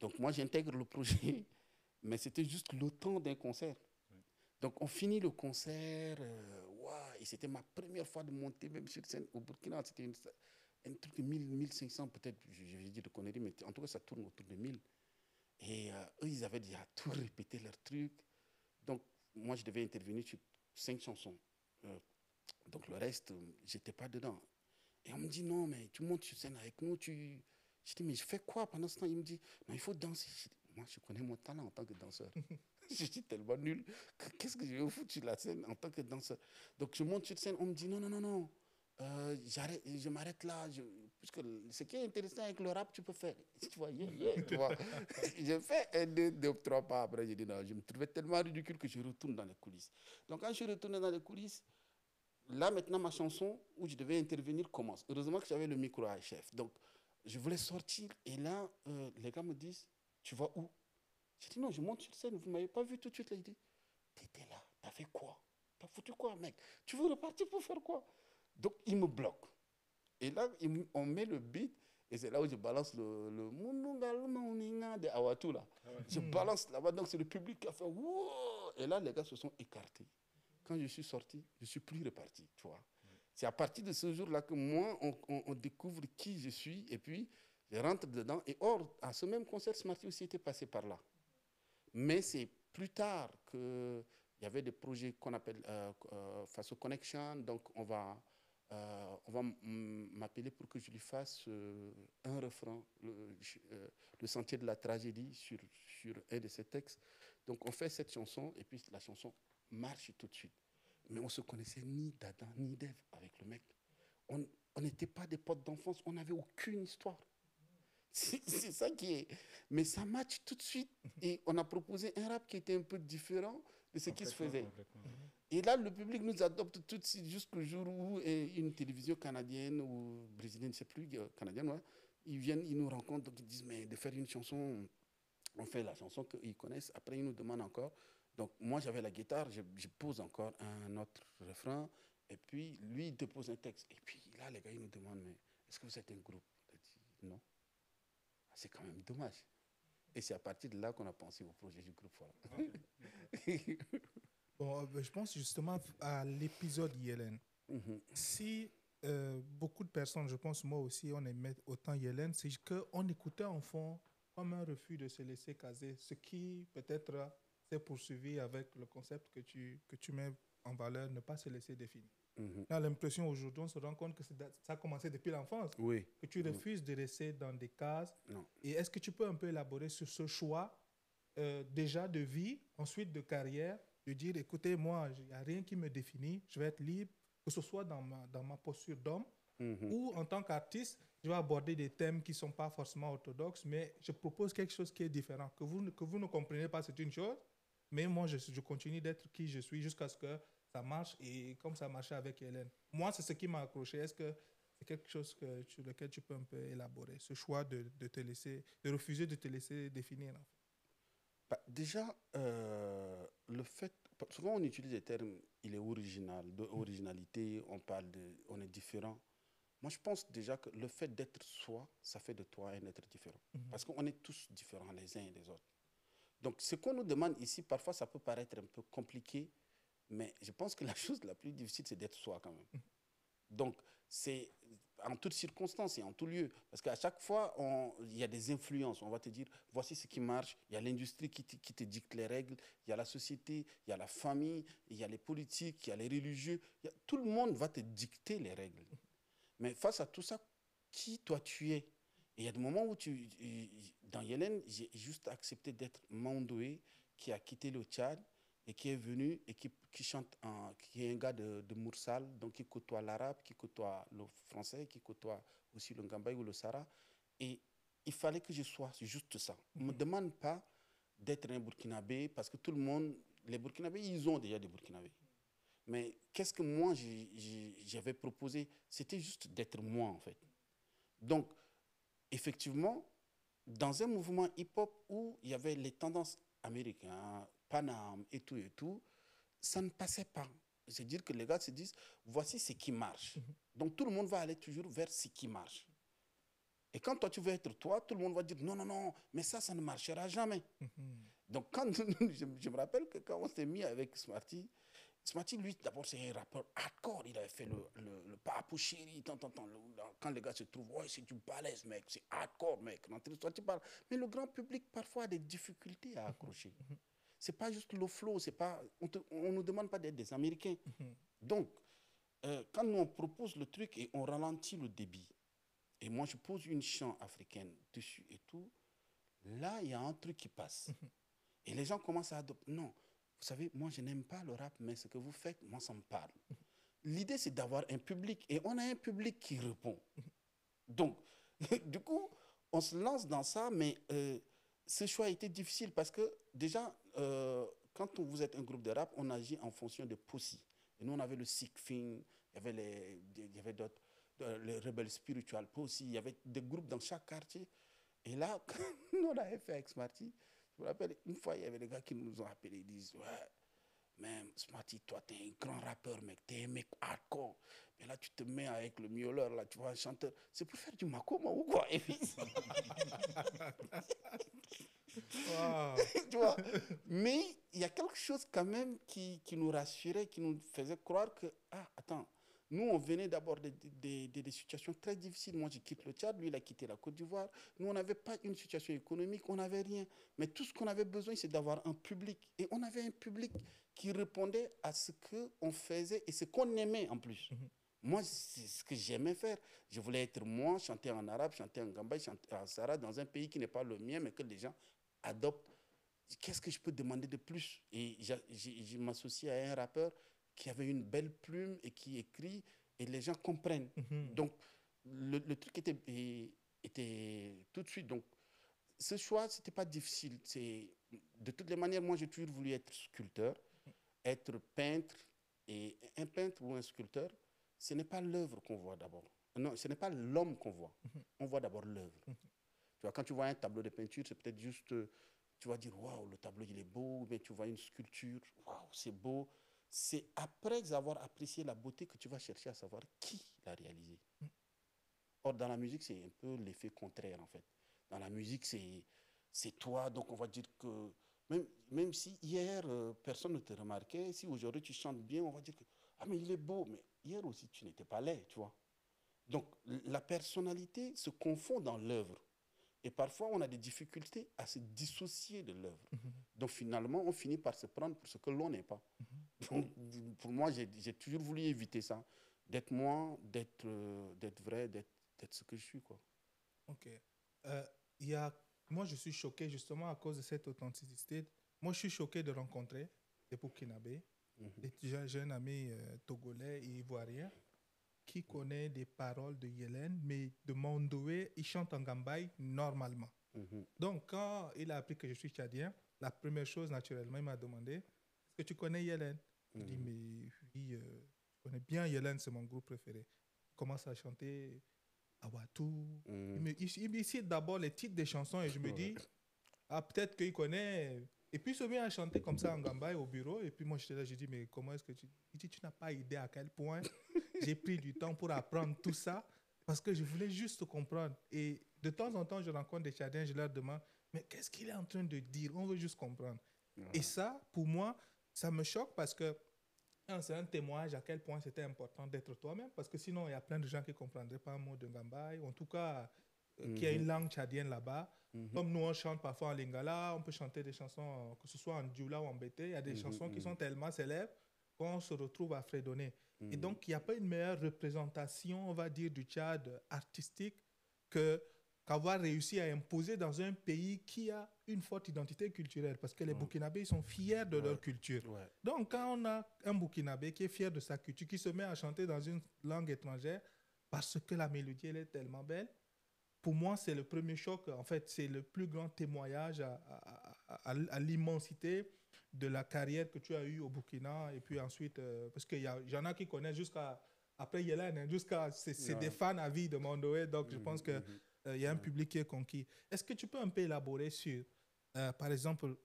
Donc, moi, j'intègre le projet, mais c'était juste le temps d'un concert. Donc, on finit le concert. Et c'était ma première fois de monter même sur scène au Burkina. C'était un truc de 1000, 1500 peut-être, je vais dire de conneries, mais en tout cas, ça tourne autour de 1000. Et eux, ils avaient déjà tout répété leur truc. Donc, moi, je devais intervenir sur 5 chansons. Donc, le reste, j'étais pas dedans. Et on me dit, non, mais tu montes sur scène avec nous. Je dis, mais je fais quoi pendant ce temps? Il me dit, non, il faut danser. Je dis, moi, je connais mon talent en tant que danseur. Je suis tellement nul. Qu'est-ce que je vais foutre sur la scène en tant que danseur? Donc, je monte sur scène. On me dit, non, non, non, non. Je m'arrête là. Puisque ce qui est intéressant avec le rap, tu peux faire. Tu vois, tu vois. J'ai fait un, deux, 3 pas après. J'ai dit, non, je me trouvais tellement ridicule que je retourne dans les coulisses. Donc, quand je suis retourné dans les coulisses, là, maintenant, ma chanson où je devais intervenir commence. Heureusement que j'avais le micro à chef. Donc, je voulais sortir. Et là, les gars me disent, tu vas où? J'ai dit, non, je monte sur scène. Vous ne m'avez pas vu tout de suite. Là, il dit, t'étais là. T'as fait quoi? T'as foutu quoi, mec? Tu veux repartir pour faire quoi? Donc, il me bloque. Et là, on met le beat. Et c'est là où je balance le de Awatu, là. Ah ouais. Je balance là-bas. Donc, c'est le public qui a fait, wow! Et là, les gars se sont écartés. Quand je suis sorti, je ne suis plus reparti, tu vois. C'est à partir de ce jour-là que moi, on découvre qui je suis. Et puis, je rentre dedans. Et or, à ce même concert, Smarty aussi était passé par là. Mais c'est plus tard qu'il y avait des projets qu'on appelle Faso Connection. Donc, on va m'appeler pour que je lui fasse un refrain, le sentier de la tragédie sur un de ses textes. Donc, on fait cette chanson et puis la chanson marche tout de suite. Mais on ne se connaissait ni d'Adam ni d'Ève avec le mec. On n'était pas des potes d'enfance, on n'avait aucune histoire. C'est ça qui est. Mais ça match tout de suite. Et on a proposé un rap qui était un peu différent de ce qui se faisait. Et là, le public nous adopte tout de suite jusqu'au jour où une télévision canadienne ou brésilienne, je ne sais plus, canadienne, ouais, ils viennent, ils nous rencontrent, donc ils disent, mais de faire une chanson, on fait la chanson qu'ils connaissent. Après, ils nous demandent encore. Donc, moi, j'avais la guitare, je pose encore un autre refrain. Et puis, lui, il dépose un texte. Et puis, là, les gars, ils nous demandent, mais est-ce que vous êtes un groupe? On dit, non. C'est quand même dommage. Et c'est à partir de là qu'on a pensé au projet du groupe. Voilà. Bon, je pense justement à l'épisode Yellen. Si beaucoup de personnes, je pense moi aussi, on aimait autant Yellen, c'est qu'on écoutait en fond comme un refus de se laisser caser, ce qui peut-être s'est poursuivi avec le concept que tu mets en valeur, ne pas se laisser définir. On a l'impression aujourd'hui, on se rend compte que ça a commencé depuis l'enfance, oui. Que tu refuses de rester dans des cases. Non. Et est-ce que tu peux un peu élaborer sur ce choix déjà de vie, ensuite de carrière, de dire, écoutez, moi, il n'y a rien qui me définit, je vais être libre, que ce soit dans ma posture d'homme ou en tant qu'artiste, je vais aborder des thèmes qui ne sont pas forcément orthodoxes, mais je propose quelque chose qui est différent. Que vous ne comprenez pas, c'est une chose, mais moi, je continue d'être qui je suis jusqu'à ce que ça marche, et comme ça marchait avec Hélène. Moi, c'est ce qui m'a accroché. Est-ce que c'est quelque chose sur lequel tu peux un peu élaborer, ce choix de refuser de te laisser définir, en fait? Bah, déjà, le fait, souvent on utilise des termes, il est original, d'originalité, on est différent. Moi, je pense déjà que le fait d'être soi, ça fait de toi un être différent. Parce qu'on est tous différents les uns et les autres. Donc, ce qu'on nous demande ici, parfois, ça peut paraître un peu compliqué, mais je pense que la chose la plus difficile, c'est d'être soi quand même. Donc, c'est en toutes circonstances et en tout lieu. Parce qu'à chaque fois, il y a des influences. On va te dire, voici ce qui marche. Il y a l'industrie qui te dicte les règles. Il y a la société, il y a la famille, il y a les politiques, il y a les religieux. Tout le monde va te dicter les règles. Mais face à tout ça, qui toi tu es. Et il y a des moments où dans Yélène, j'ai juste accepté d'être Mandoé, qui a quitté le Tchad et qui est venu et qui chante, qui est un gars de Moursal, donc qui côtoie l'arabe, qui côtoie le français, qui côtoie aussi le Ngambay ou le Sara. Et il fallait que je sois juste ça. On ne me demande pas d'être un Burkinabé parce que tout le monde, les Burkinabés, ils ont déjà des Burkinabés. Mais qu'est-ce que moi j'avais proposé? C'était juste d'être moi en fait. Donc, effectivement, dans un mouvement hip-hop où il y avait les tendances américaines, Paname et tout, ça ne passait pas. C'est-à-dire que les gars se disent, voici ce qui marche. Donc tout le monde va aller toujours vers ce qui marche. Et quand toi tu veux être toi, tout le monde va dire, non, non, non, mais ça ne marchera jamais. Donc quand je me rappelle que quand on s'est mis avec Smarty, Smarty, lui, d'abord, c'est un rappeur hardcore. Il avait fait le Papou Chéri, quand les gars se trouvent, ouais, c'est du balèze, mec, c'est hardcore, mec. Toi, tu parles. Mais le grand public, parfois, a des difficultés à accrocher. C'est pas juste le flow, c'est pas, on nous demande pas d'être des Américains. Donc, quand nous, on propose le truc et on ralentit le débit, et moi, je pose une chant africaine dessus et tout, là, il y a un truc qui passe. Et les gens commencent à adopter. Non, vous savez, moi, je n'aime pas le rap, mais ce que vous faites, moi, ça me parle. L'idée, c'est d'avoir un public. Et on a un public qui répond. Donc, du coup, on se lance dans ça, mais ce choix a été difficile parce que déjà, quand vous êtes un groupe de rap, on agit en fonction de Pussy. Et nous, on avait le Sick Thing, il y avait d'autres, les Rebels Spiritual Pussy, il y avait des groupes dans chaque quartier. Et là, quand on avait fait avec Smarty, je me rappelle, une fois, il y avait des gars qui nous ont appelés, ils disent, ouais, mais Smarty, toi, t'es un grand rappeur, mec, t'es un mec hardcore. Mais là, tu te mets avec le miauleur, là, tu vois, un chanteur. C'est pour faire du Makoma ou quoi? Et puis, Wow. tu vois. Mais il y a quelque chose quand même qui nous rassurait, qui nous faisait croire que, ah, attends, nous, on venait d'abord des situations très difficiles. Moi, je quitte le Tchad, lui, il a quitté la Côte d'Ivoire. Nous, on n'avait pas une situation économique, on n'avait rien. Mais tout ce qu'on avait besoin, c'est d'avoir un public. Et on avait un public qui répondait à ce qu'on faisait et ce qu'on aimait en plus. Moi, c'est ce que j'aimais faire. Je voulais être moi, chanter en arabe, chanter en gambay, chanter en sara, dans un pays qui n'est pas le mien, mais que les gens adoptent. Qu'est-ce que je peux demander de plus? Et je m'associe à un rappeur qui avait une belle plume et qui écrit et les gens comprennent. Donc, le truc était tout de suite. Donc, ce choix, ce n'était pas difficile. De toutes les manières, moi, j'ai toujours voulu être sculpteur, être peintre. Et un peintre ou un sculpteur, ce n'est pas l'œuvre qu'on voit d'abord. Non, ce n'est pas l'homme qu'on voit. On voit d'abord l'œuvre. Tu vois, quand tu vois un tableau de peinture, c'est peut-être juste, tu vas dire, waouh, le tableau, il est beau. Mais tu vois une sculpture, waouh, c'est beau. C'est après avoir apprécié la beauté que tu vas chercher à savoir qui l'a réalisé. Or, dans la musique, c'est un peu l'effet contraire, en fait. Dans la musique, c'est toi, donc on va dire que même si hier, personne ne te remarquait, si aujourd'hui tu chantes bien, on va dire que, ah, mais il est beau, mais hier aussi, tu n'étais pas laid, tu vois. Donc, la personnalité se confond dans l'œuvre. Et parfois, on a des difficultés à se dissocier de l'œuvre. Donc, finalement, on finit par se prendre pour ce que l'on n'est pas. Donc, pour moi, j'ai toujours voulu éviter ça. D'être moi, d'être vrai, d'être ce que je suis, quoi. Ok. Euh, il y a, moi, je suis choqué justement à cause de cette authenticité. Moi, je suis choqué de rencontrer des Burkinabés. Et j'ai un ami togolais et ivoirien qui connaît des paroles de Yélène, mais de Mondoé, il chante en Gambaye normalement. Donc, quand il a appris que je suis tchadien, la première chose, naturellement, il m'a demandé, est-ce que tu connais Yélène? Je dis, mais oui, je connais bien Yélène, c'est mon groupe préféré. Il commence à chanter Awatou. Il cite d'abord les titres des chansons et je me dis, ah, peut-être qu'il connaît. Et puis, il se met à chanter comme ça en Gambaye au bureau. Et puis, moi, j'étais là, je dis, mais comment est-ce que tu. Il dit, tu n'as pas idée à quel point j'ai pris du temps pour apprendre tout ça parce que je voulais juste comprendre. Et de temps en temps, je rencontre des Tchadiens, je leur demande, mais qu'est-ce qu'il est en train de dire? On veut juste comprendre. Et ça, pour moi, ça me choque parce que c'est un témoignage à quel point c'était important d'être toi-même parce que sinon, il y a plein de gens qui ne comprendraient pas un mot de Gambaye, en tout cas, qui a une langue tchadienne là-bas. Comme nous, on chante parfois en lingala, on peut chanter des chansons, que ce soit en djoula ou en bété. Il y a des chansons qui sont tellement célèbres qu'on se retrouve à fredonner. Et donc, il n'y a pas une meilleure représentation, on va dire, du Tchad artistique qu'avoir réussi à imposer dans un pays qui a une forte identité culturelle, parce que les Burkinabés ils sont fiers de leur culture. Donc, quand on a un Burkinabé qui est fier de sa culture, qui se met à chanter dans une langue étrangère, parce que la mélodie elle est tellement belle, pour moi, c'est le premier choc. En fait, c'est le plus grand témoignage à l'immensité de la carrière que tu as eue au Burkina. Et puis ensuite, parce qu'il y en a qui connaissent jusqu'à... Après Yélène, jusqu'à... C'est des fans à vie de Mondoé. Donc, je pense qu'il y a un public qui est conquis. Est-ce que tu peux un peu élaborer sur, par exemple,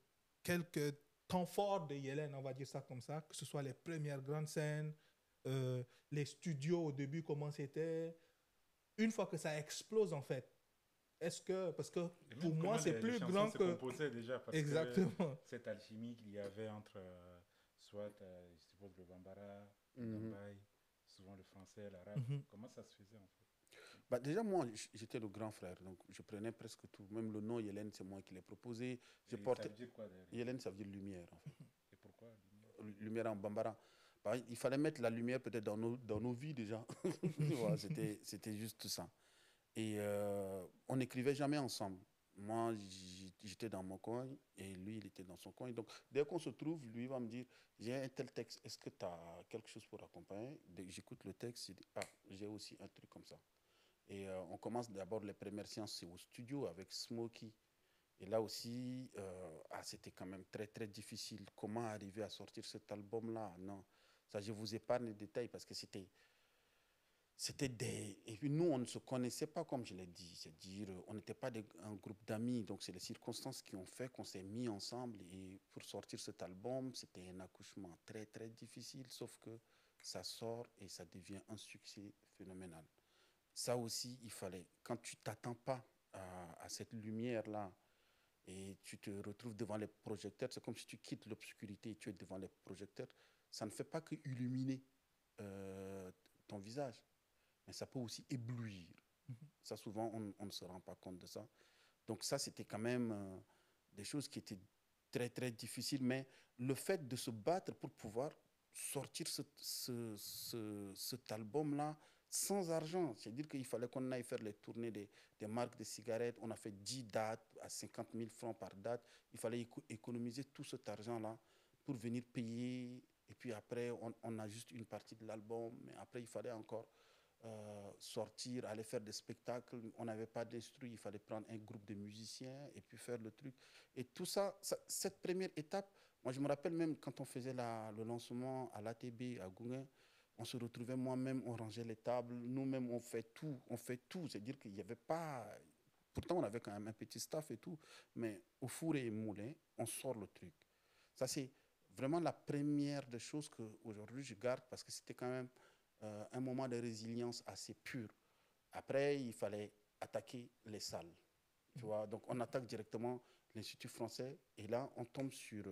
quelques temps forts de Yélène, on va dire ça comme ça, que ce soit les premières grandes scènes, les studios au début, comment c'était, une fois que ça explose en fait, est-ce que, parce que pour moi c'est plus grand que... composait déjà parce exactement. Que cette alchimie qu'il y avait entre soit, je suppose, le Bambara, le Bambaï, souvent le français, l'arabe, comment ça se faisait en fait? Bah déjà, moi, j'étais le grand frère, donc je prenais presque tout. Même le nom Yélène, c'est moi qui l'ai proposé. Ça veut dire quoi d'ailleurs? Yélène, ça veut dire lumière, en fait. Et pourquoi lumière? Lumière en Bambara. Bah, il fallait mettre la lumière peut-être dans nos vies déjà. Voilà, c'était juste ça. Et on n'écrivait jamais ensemble. Moi, j'étais dans mon coin et lui, il était dans son coin. Donc, dès qu'on se trouve, lui va me dire, j'ai un tel texte, est-ce que tu as quelque chose pour accompagner? Dès que j'écoute le texte, je dis, ah, j'ai aussi un truc comme ça. Et on commence d'abord les premières séances, c'est au studio avec Smokey. Et là aussi, c'était quand même très, très difficile. Comment arriver à sortir cet album-là? Non, ça, je vous épargne les détails parce que c'était des... Et puis nous, on ne se connaissait pas, comme je l'ai dit. C'est-à-dire, on n'était pas un groupe d'amis. Donc, c'est les circonstances qui ont fait qu'on s'est mis ensemble. Et pour sortir cet album, c'était un accouchement très, très difficile. Sauf que ça sort et ça devient un succès phénoménal. Ça aussi, il fallait... Quand tu ne t'attends pas à cette lumière-là et tu te retrouves devant les projecteurs, c'est comme si tu quittes l'obscurité et tu es devant les projecteurs. Ça ne fait pas que illuminer ton visage, mais ça peut aussi éblouir. Ça, souvent, on ne se rend pas compte de ça. Donc ça, c'était quand même des choses qui étaient très, très difficiles. Mais le fait de se battre pour pouvoir sortir cet album-là sans argent, c'est-à-dire qu'il fallait qu'on aille faire les tournées des marques de cigarettes. On a fait 10 dates à 50 000 francs par date. Il fallait économiser tout cet argent-là pour venir payer. Et puis après, on a juste une partie de l'album. Mais après, il fallait encore sortir, aller faire des spectacles. On n'avait pas d'instru, il fallait prendre un groupe de musiciens et puis faire le truc. Et tout ça, cette première étape, moi je me rappelle même quand on faisait le lancement à l'ATB, à Gouin, on se retrouvait moi-même, on rangeait les tables, nous-mêmes on fait tout. C'est-à-dire qu'il n'y avait pas... Pourtant on avait quand même un petit staff et tout, mais au four et moulin, on sort le truc. Ça c'est vraiment la première des choses qu'aujourd'hui je garde parce que c'était quand même un moment de résilience assez pur. Après, il fallait attaquer les salles. Tu vois? Donc, on attaque directement l'Institut français et là, on tombe sur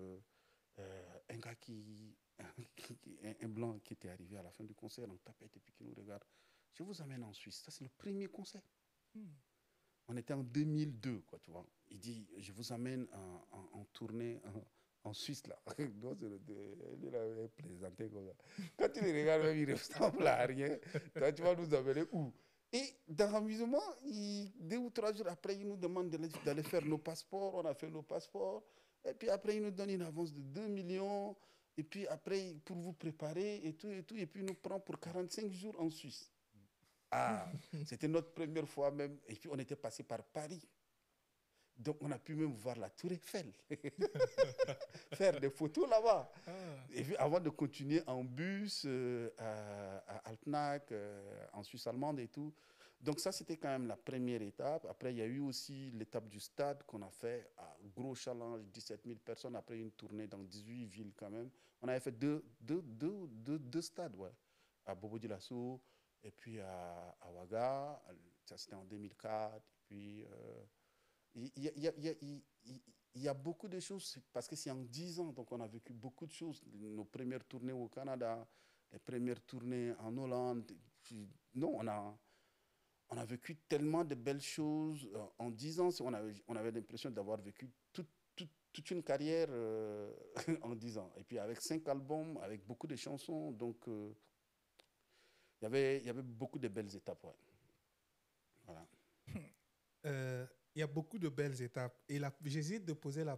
un gars un blanc qui était arrivé à la fin du concert en tapette et puis qui nous regarde. Je vous amène en Suisse. Ça, c'est le premier concert. On était en 2002, quoi, tu vois. Il dit, je vous amène en tournée en Suisse, là. Non, il avait plaisanté comme ça. Quand tu les regardes, même, il ne ressemble à rien. Toi, tu vas nous amener où? Et dans l'amusement, 2 ou 3 jours après, il nous demande d'aller faire nos passeports. On a fait nos passeports. Et puis après, il nous donne une avance de 2 millions. Et puis après, pour vous préparer et tout. Et puis, il nous prend pour 45 jours en Suisse. Ah, c'était notre première fois même. Et puis, on était passé par Paris. Donc, on a pu même voir la Tour Eiffel, faire des photos là-bas. Et puis, avant de continuer en bus à Alpnach, en Suisse allemande et tout. Donc, ça, c'était quand même la première étape. Après, il y a eu aussi l'étape du stade qu'on a fait, gros challenge, 17 000 personnes. Après, une tournée dans 18 villes quand même. On avait fait deux stades, ouais, à Bobo-Dioulasso et puis à Ouaga. Ça, c'était en 2004. Et puis... il y a beaucoup de choses, parce que c'est en 10 ans, donc on a vécu beaucoup de choses. Nos premières tournées au Canada, les premières tournées en Hollande. Non, on a vécu tellement de belles choses. En 10 ans, on avait l'impression d'avoir vécu toute une carrière en 10 ans. Et puis avec 5 albums, avec beaucoup de chansons, donc il y avait beaucoup de belles étapes. Ouais. Voilà. euh, il y a beaucoup de belles étapes. Et j'hésite de poser la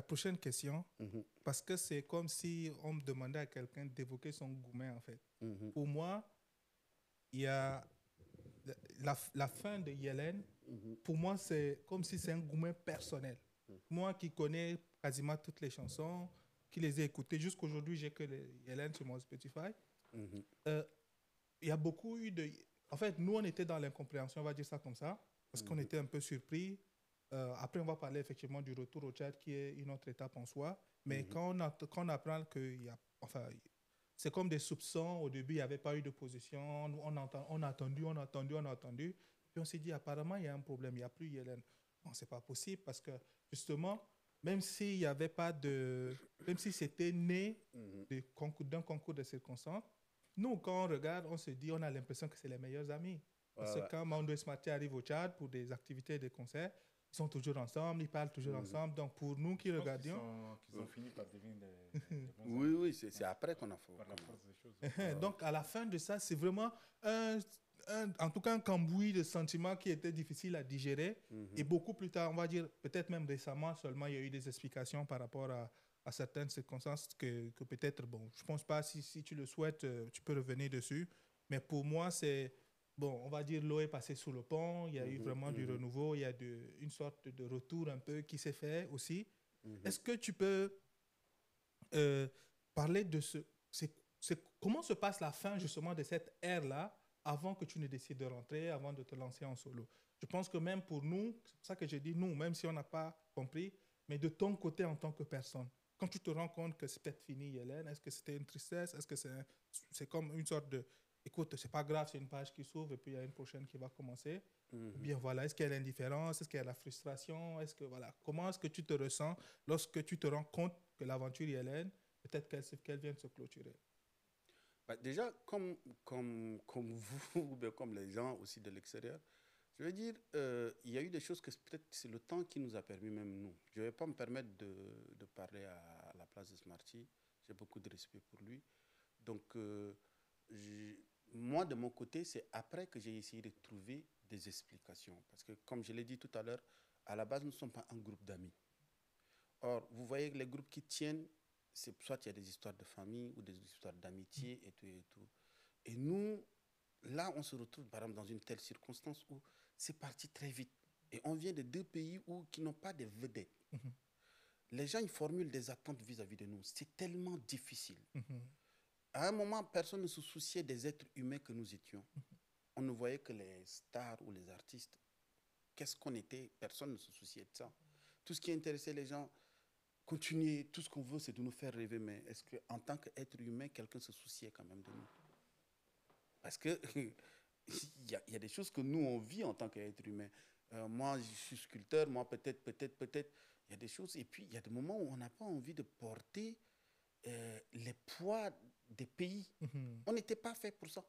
prochaine question Mhm, parce que c'est comme si on me demandait à quelqu'un d'évoquer son gourmet, en fait. mhm, Pour moi, il y a la fin de Yellen. mhm, Pour moi, c'est comme si c'est un gourmet personnel. mhm, Moi qui connais quasiment toutes les chansons, qui les ai écoutées, jusqu'aujourd'hui, j'ai que les Yellen sur mon Spotify. mhm, Euh, il y a beaucoup eu de... En fait, nous, on était dans l'incompréhension, on va dire ça comme ça, parce qu'on mhm, était un peu surpris. Après, on va parler effectivement du retour au Tchad, qui est une autre étape en soi. Mais mhm, quand on apprend qu'il y a... Enfin, c'est comme des soupçons. Au début, il n'y avait pas eu de position. On a attendu, on a attendu, on a attendu. Puis on s'est dit, apparemment, il y a un problème, il n'y a plus Hélène. Non, ce n'est pas possible parce que, justement, même s'il n'y avait pas de... Même si c'était né mhm. d'un concours de circonstances, nous, quand on regarde, on se dit, on a l'impression que c'est les meilleurs amis. Parce Ouais, que ouais. quand Mando et Smarty arrivent au Tchad pour des activités et des concerts, ils sont toujours ensemble, ils parlent toujours Mhm. ensemble. Donc, pour nous qui Je pense qu'ils regardions, qu'ils ont fini par devenir des bons Oui, amis. oui, c'est après qu'on a fait. Par la force des choses. donc, à la fin de ça, c'est vraiment en tout cas un cambouis de sentiments qui était difficile à digérer. Et Mhm, beaucoup plus tard, on va dire, peut-être même récemment seulement, il y a eu des explications par rapport à certaines circonstances que peut-être, bon, je ne pense pas, si tu le souhaites, tu peux revenir dessus. Mais pour moi, c'est, bon, on va dire, l'eau est passée sous le pont, il y a eu mhm, vraiment du mhm, renouveau, il y a une sorte de retour un peu qui s'est fait aussi. mhm. Est-ce que tu peux euh, parler de comment se passe la fin justement de cette ère-là avant que tu ne décides de rentrer, avant de te lancer en solo. Je pense que même pour nous, c'est pour ça que j'ai dit nous, même si on n'a pas compris, mais de ton côté en tant que personne, quand tu te rends compte que c'est peut-être fini, Hélène, est-ce que c'était une tristesse? Est-ce que c'est comme une sorte de, écoute, c'est pas grave, c'est une page qui s'ouvre et puis il y a une prochaine qui va commencer? Ou Mhm. bien voilà, est-ce qu'il y a l'indifférence? Est-ce qu'il y a la frustration? Est-ce que voilà, comment est-ce que tu te ressens lorsque tu te rends compte que l'aventure Hélène, peut-être qu'elle vient de se clôturer? Bah, déjà, comme vous, ou bien comme les gens aussi de l'extérieur, je veux dire, il y a eu des choses que peut-être c'est le temps qui nous a permis, même nous. Je ne vais pas me permettre de parler à la place de Smarty. J'ai beaucoup de respect pour lui. Donc, moi, de mon côté, c'est après que j'ai essayé de trouver des explications. Parce que, comme je l'ai dit tout à l'heure, à la base, nous ne sommes pas un groupe d'amis. Or, vous voyez que les groupes qui tiennent, c'est soit il y a des histoires de famille ou des histoires d'amitié et tout et tout. Et nous, là, on se retrouve par exemple dans une telle circonstance où c'est parti très vite. Et on vient de deux pays qui n'ont pas de vedettes. Mhm, Les gens, ils formulent des attentes vis-à-vis de nous. C'est tellement difficile. mhm, À un moment, personne ne se souciait des êtres humains que nous étions. On ne voyait que les stars ou les artistes. Qu'est-ce qu'on était? Personne ne se souciait de ça. Tout ce qui intéressait les gens, continuer, tout ce qu'on veut, c'est de nous faire rêver. Mais est-ce qu'en tant qu'être humain, quelqu'un se souciait quand même de nous? Parce que il y a des choses que nous, on vit en tant qu'être humain. Moi, je suis sculpteur, moi, peut-être. Il y a des choses. Et puis, il y a des moments où on n'a pas envie de porter les poids des pays. mhm, On n'était pas fait pour ça.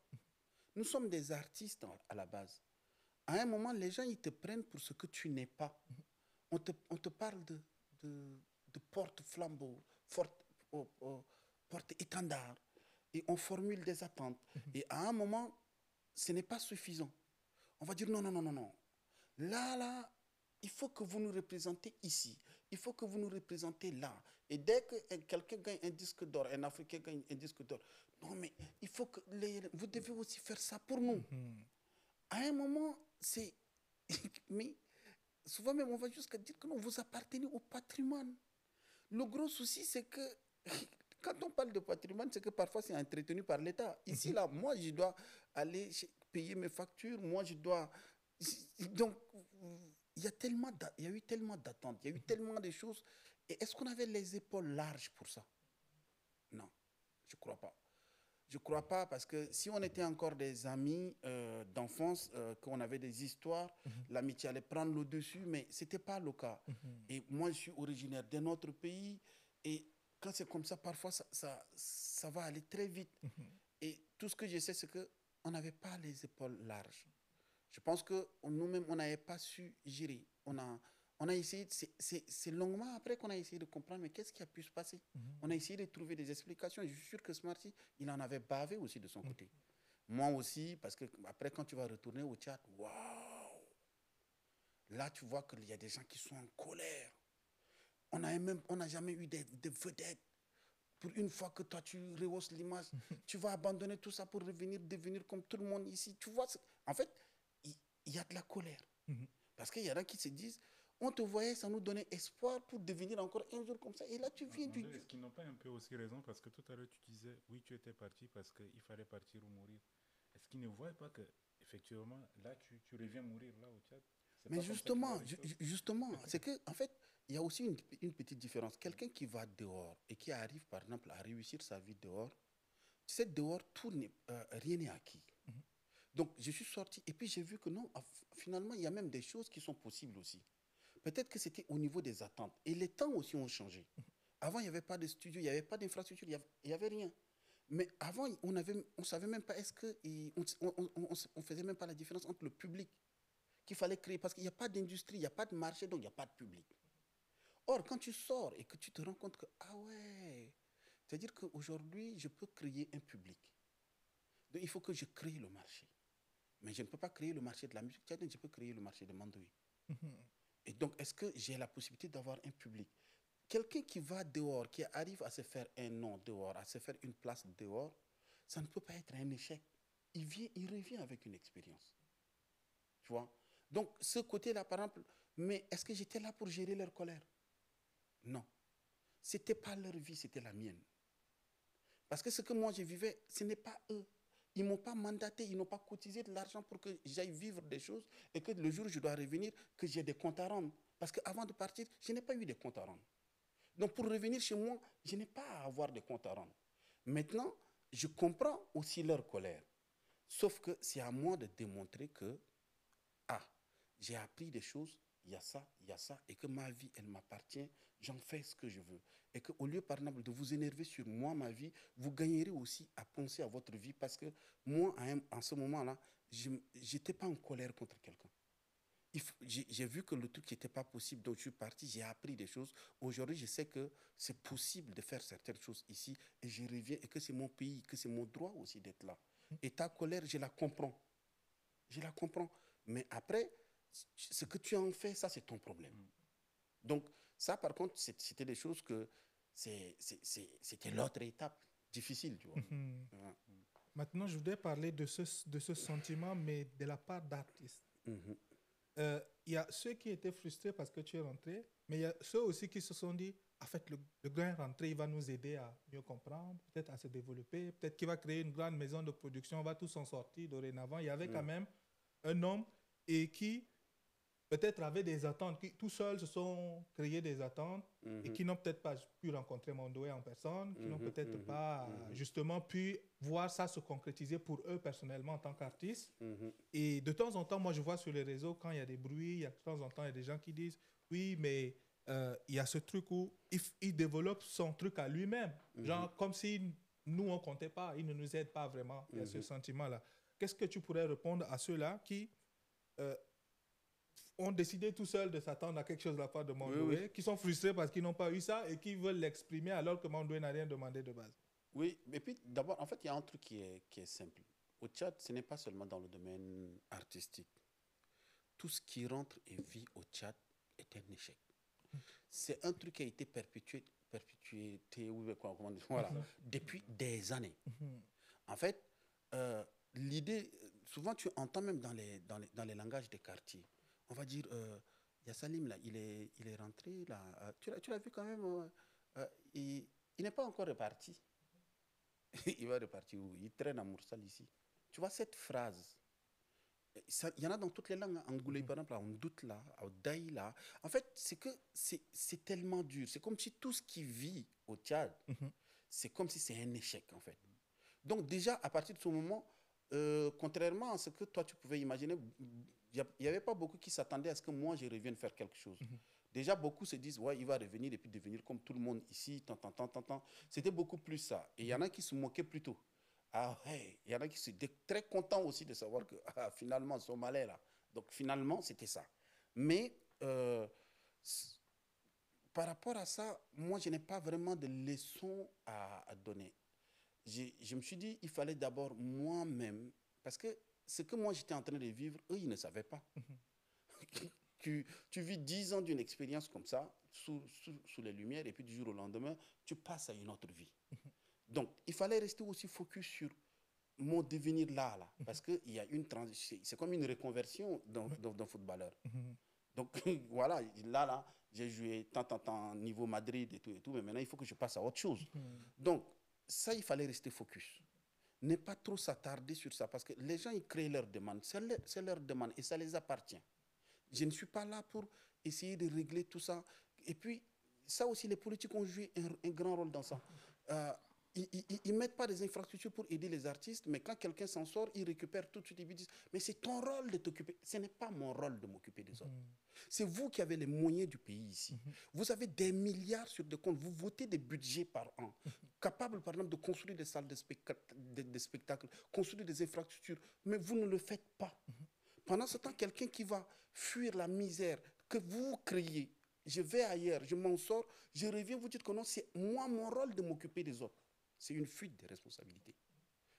Nous sommes des artistes à la base. À un moment, les gens, ils te prennent pour ce que tu n'es pas. On te parle de porte-flambeau, porte-étendard. Et on formule des attentes. mhm, Et à un moment, ce n'est pas suffisant. On va dire non, non, non, non, non. Là, il faut que vous nous représentez ici. Il faut que vous nous représentez là. Et dès que quelqu'un gagne un disque d'or, un Africain gagne un disque d'or, non, mais il faut que vous devez aussi faire ça pour nous. mhm, À un moment, c'est... mais souvent même, on va jusqu'à dire que non, vous appartenez au patrimoine. Le gros souci, c'est que quand on parle de patrimoine, c'est que parfois c'est entretenu par l'État. Ici, mhm, là, moi, je dois aller payer mes factures, moi, je dois... Donc, il y a eu tellement d'attentes, il y a eu tellement de choses. Et est-ce qu'on avait les épaules larges pour ça? Non, je ne crois pas. Je ne crois pas parce que si on était encore des amis d'enfance, qu'on avait des histoires, mhm, l'amitié allait prendre le dessus, mais ce n'était pas le cas. mhm, Et moi, je suis originaire d'un autre pays et quand c'est comme ça, parfois, ça va aller très vite. mhm, Et tout ce que je sais, c'est qu'on n'avait pas les épaules larges. Je pense que nous-mêmes, on n'avait pas su gérer. On a essayé, c'est longuement après qu'on a essayé de comprendre, mais qu'est-ce qui a pu se passer? mhm, On a essayé de trouver des explications. Je suis sûr que Smarty, il en avait bavé aussi de son côté. Moi aussi, parce que après, quand tu vas retourner au Tchad, waouh! Là, tu vois qu'il y a des gens qui sont en colère. On n'a jamais eu des vedettes. Pour une fois que toi, tu rehausses l'image, tu vas abandonner tout ça pour revenir, devenir comme tout le monde ici. Tu vois, en fait, il y a de la colère. Mhm. Parce qu'il y en a qui se disent, on te voyait, ça nous donnait espoir pour devenir encore un jour comme ça. Et là, tu viens du... Est-ce qu'ils n'ont pas un peu aussi raison? Parce que tout à l'heure, tu disais, oui, tu étais parti parce qu'il fallait partir ou mourir. Est-ce qu'ils ne voient pas que, effectivement, là, tu reviens mourir là au Tchad? C'est Mais pas comme ça qu'ils voient justement, les choses. justement, c'est que en fait, il y a aussi une petite différence. Quelqu'un qui va dehors et qui arrive, par exemple, à réussir sa vie dehors, tu sais, dehors, rien n'est acquis. Mhm. Donc, je suis sorti et puis j'ai vu que non, finalement, il y a même des choses qui sont possibles aussi. Peut-être que c'était au niveau des attentes. Et les temps aussi ont changé. Avant, il n'y avait pas de studio, il n'y avait pas d'infrastructure, il n'y avait rien. Mais avant, on ne savait même pas, est-ce que, on faisait même pas la différence entre le public qu'il fallait créer, parce qu'il n'y a pas d'industrie, il n'y a pas de marché, donc il n'y a pas de public. Or, quand tu sors et que tu te rends compte que, ah ouais, c'est-à-dire qu'aujourd'hui, je peux créer un public. Donc, il faut que je crée le marché. Mais je ne peux pas créer le marché de la musique tchadienne, je peux créer le marché de Mandoui. Mhm. Et donc, est-ce que j'ai la possibilité d'avoir un public? Quelqu'un qui va dehors, qui arrive à se faire un nom dehors, à se faire une place dehors, ça ne peut pas être un échec. Il revient avec une expérience. Tu vois? Donc, ce côté-là, par exemple, mais est-ce que j'étais là pour gérer leur colère? Non. Ce n'était pas leur vie, c'était la mienne. Parce que ce que moi je vivais, ce n'est pas eux. Ils ne m'ont pas mandaté, ils n'ont pas cotisé de l'argent pour que j'aille vivre des choses et que le jour où je dois revenir, que j'ai des comptes à rendre. Parce qu'avant de partir, je n'ai pas eu des comptes à rendre. Donc pour revenir chez moi, je n'ai pas à avoir des comptes à rendre. Maintenant, je comprends aussi leur colère. Sauf que c'est à moi de démontrer que, ah, j'ai appris des choses, il y a ça, et que ma vie, elle m'appartient, j'en fais ce que je veux. Et qu'au lieu, par exemple, de vous énerver sur moi, ma vie, vous gagnerez aussi à penser à votre vie, parce que moi, en ce moment-là, je n'étais pas en colère contre quelqu'un. J'ai vu que le truc n'était pas possible, donc je suis parti, j'ai appris des choses. Aujourd'hui, je sais que c'est possible de faire certaines choses ici, et je reviens, et que c'est mon pays, que c'est mon droit aussi d'être là. Et ta colère, je la comprends. Je la comprends. Mais après, ce que tu en fais, ça, c'est ton problème. Mm. Donc, ça, par contre, c'était des choses que c'était l'autre étape difficile, tu vois. Mhm. Ouais. Maintenant, je voudrais parler de ce sentiment, mais de la part d'artistes. Mhm. Il y a ceux qui étaient frustrés parce que tu es rentré, mais il y a ceux aussi qui se sont dit, en fait, le grand rentré, il va nous aider à mieux comprendre, peut-être à se développer, peut-être qu'il va créer une grande maison de production, on va tous en sortir dorénavant. Il y avait quand même un homme et qui peut-être avaient des attentes, qui tout seuls se sont créés des attentes et Mhm. qui n'ont peut-être pas pu rencontrer Mondoé en personne, qui n'ont Mhm. peut-être Mhm. pas Mhm. justement pu voir ça se concrétiser pour eux personnellement en tant qu'artistes. Mhm. Et de temps en temps, moi, je vois sur les réseaux, quand il y a des bruits, il y a de temps en temps, il y a des gens qui disent, oui, mais il y a ce truc où il développe son truc à lui-même. Genre, comme si nous, on ne comptait pas, il ne nous aide pas vraiment. Il y a ce sentiment-là. Qu'est-ce que tu pourrais répondre à ceux-là qui euh, ont décidé tout seuls de s'attendre à quelque chose de la part de Oui, Mandoué, oui. qui sont frustrés parce qu'ils n'ont pas eu ça et qui veulent l'exprimer alors que Mandoué n'a rien demandé de base? Oui, et puis d'abord, en fait, il y a un truc qui est simple. Au Tchad, ce n'est pas seulement dans le domaine artistique. Tout ce qui rentre et vit au Tchad est un échec. C'est un truc qui a été perpétué oui, comment dire, voilà, depuis des années. Mhm. En fait, l'idée, souvent tu entends même dans les langages des quartiers, on va dire, il y a Salim là, il est rentré là, tu l'as vu quand même, euh, il n'est pas encore reparti. Il va repartir où? Il traîne à Moursal ici. Tu vois cette phrase, il y en a dans toutes les langues. En Angoulé, par exemple, en doute là, en Daï là. En fait, c'est que c'est tellement dur. C'est comme si tout ce qui vit au Tchad, Mhm. c'est comme si c'est un échec en fait. Donc déjà, à partir de ce moment, contrairement à ce que toi tu pouvais imaginer, il n'y avait pas beaucoup qui s'attendaient à ce que moi je revienne faire quelque chose. Mhm. Déjà, beaucoup se disent, ouais, il va revenir et puis devenir comme tout le monde ici, tant, tant, tant, tant, tant. C'était beaucoup plus ça. Et il y en a qui se moquaient plutôt. Ah ouais, il y en a qui étaient très contents aussi de savoir que ah, finalement, Somalais là. Donc finalement, c'était ça. Mais par rapport à ça, moi, je n'ai pas vraiment de leçons à donner. Je me suis dit, il fallait d'abord moi-même, parce que ce que moi j'étais en train de vivre, eux, ils ne savaient pas. Tu vis 10 ans d'une expérience comme ça, sous les lumières, et puis du jour au lendemain, tu passes à une autre vie. Donc, il fallait rester aussi focus sur mon devenir là, parce qu'il y a une transition, c'est comme une reconversion d'un footballeur. Donc, voilà, là, j'ai joué tant, niveau Madrid et tout, mais maintenant, il faut que je passe à autre chose. Donc, ça, il fallait rester focus. Ne pas trop s'attarder sur ça, parce que les gens, ils créent leurs demandes. C'est leur demande et ça les appartient. Je ne suis pas là pour essayer de régler tout ça. Et puis, ça aussi, les politiques ont joué un grand rôle dans ça. Ils ne mettent pas des infrastructures pour aider les artistes, mais quand quelqu'un s'en sort, ils récupèrent tout de suite et ils disent « Mais c'est ton rôle de t'occuper. » Ce n'est pas mon rôle de m'occuper des autres. C'est vous qui avez les moyens du pays ici. Vous avez des milliards sur des comptes. Vous votez des budgets par an, capables, par exemple, de construire des salles de spectacle, construire des infrastructures, mais vous ne le faites pas. Pendant ce temps, quelqu'un qui va fuir la misère que vous créez, je vais ailleurs, je m'en sors, je reviens, vous dites que non, c'est moi mon rôle de m'occuper des autres. C'est une fuite de responsabilité.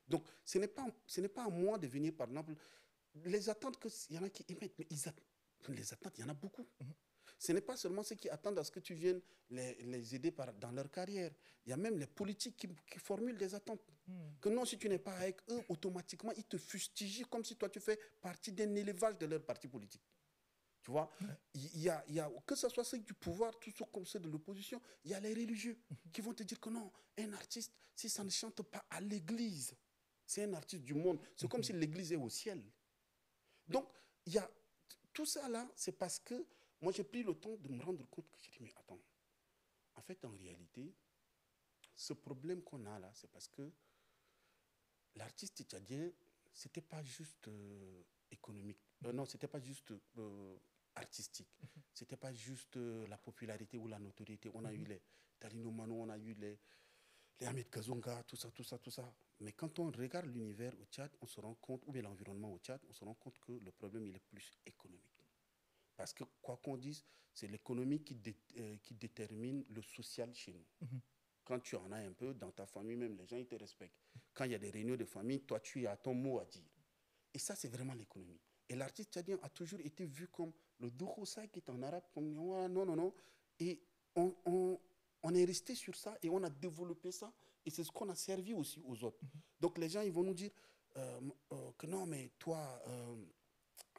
Donc, ce n'est pas à moi de venir, par exemple, les attentes qu'il y en a qui émettent, mais les attentes, il y en a beaucoup. Ce n'est pas seulement ceux qui attendent à ce que tu viennes les aider dans leur carrière. Il y a même les politiques qui formulent des attentes. Que non, si tu n'es pas avec eux, automatiquement, ils te fustigent comme si toi, tu fais partie d'un élevage de leur parti politique. Tu vois, il y a, que ce soit ceux du pouvoir, tout ce comme ceux de l'opposition, il y a les religieux qui vont te dire que non, un artiste, si ça ne chante pas à l'église, c'est un artiste du monde. C'est comme si l'église est au ciel. Donc, il y a tout ça là, c'est parce que moi, j'ai pris le temps de me rendre compte que j'ai dit, mais attends, en fait, en réalité, ce problème qu'on a là, c'est parce que l'artiste tchadien, ce n'était pas juste économique. Non, ce n'était pas juste artistique. Ce n'était pas juste la popularité ou la notoriété. On a eu les Talino Mano, on a eu les Ahmed Kazonga, tout ça. Mais quand on regarde l'univers au Tchad, on se rend compte, ou bien l'environnement au Tchad, on se rend compte que le problème, il est plus économique. Parce que, quoi qu'on dise, c'est l'économie qui détermine le social chez nous. Quand tu en as un peu, dans ta famille même, les gens, ils te respectent. Quand il y a des réunions de famille, toi, tu as ton mot à dire. Et ça, c'est vraiment l'économie. Et l'artiste tchadien a toujours été vu comme le Douroussa qui est en arabe, comme non. Et on est resté sur ça et on a développé ça. Et c'est ce qu'on a servi aussi aux autres. Donc les gens, ils vont nous dire que non, mais toi,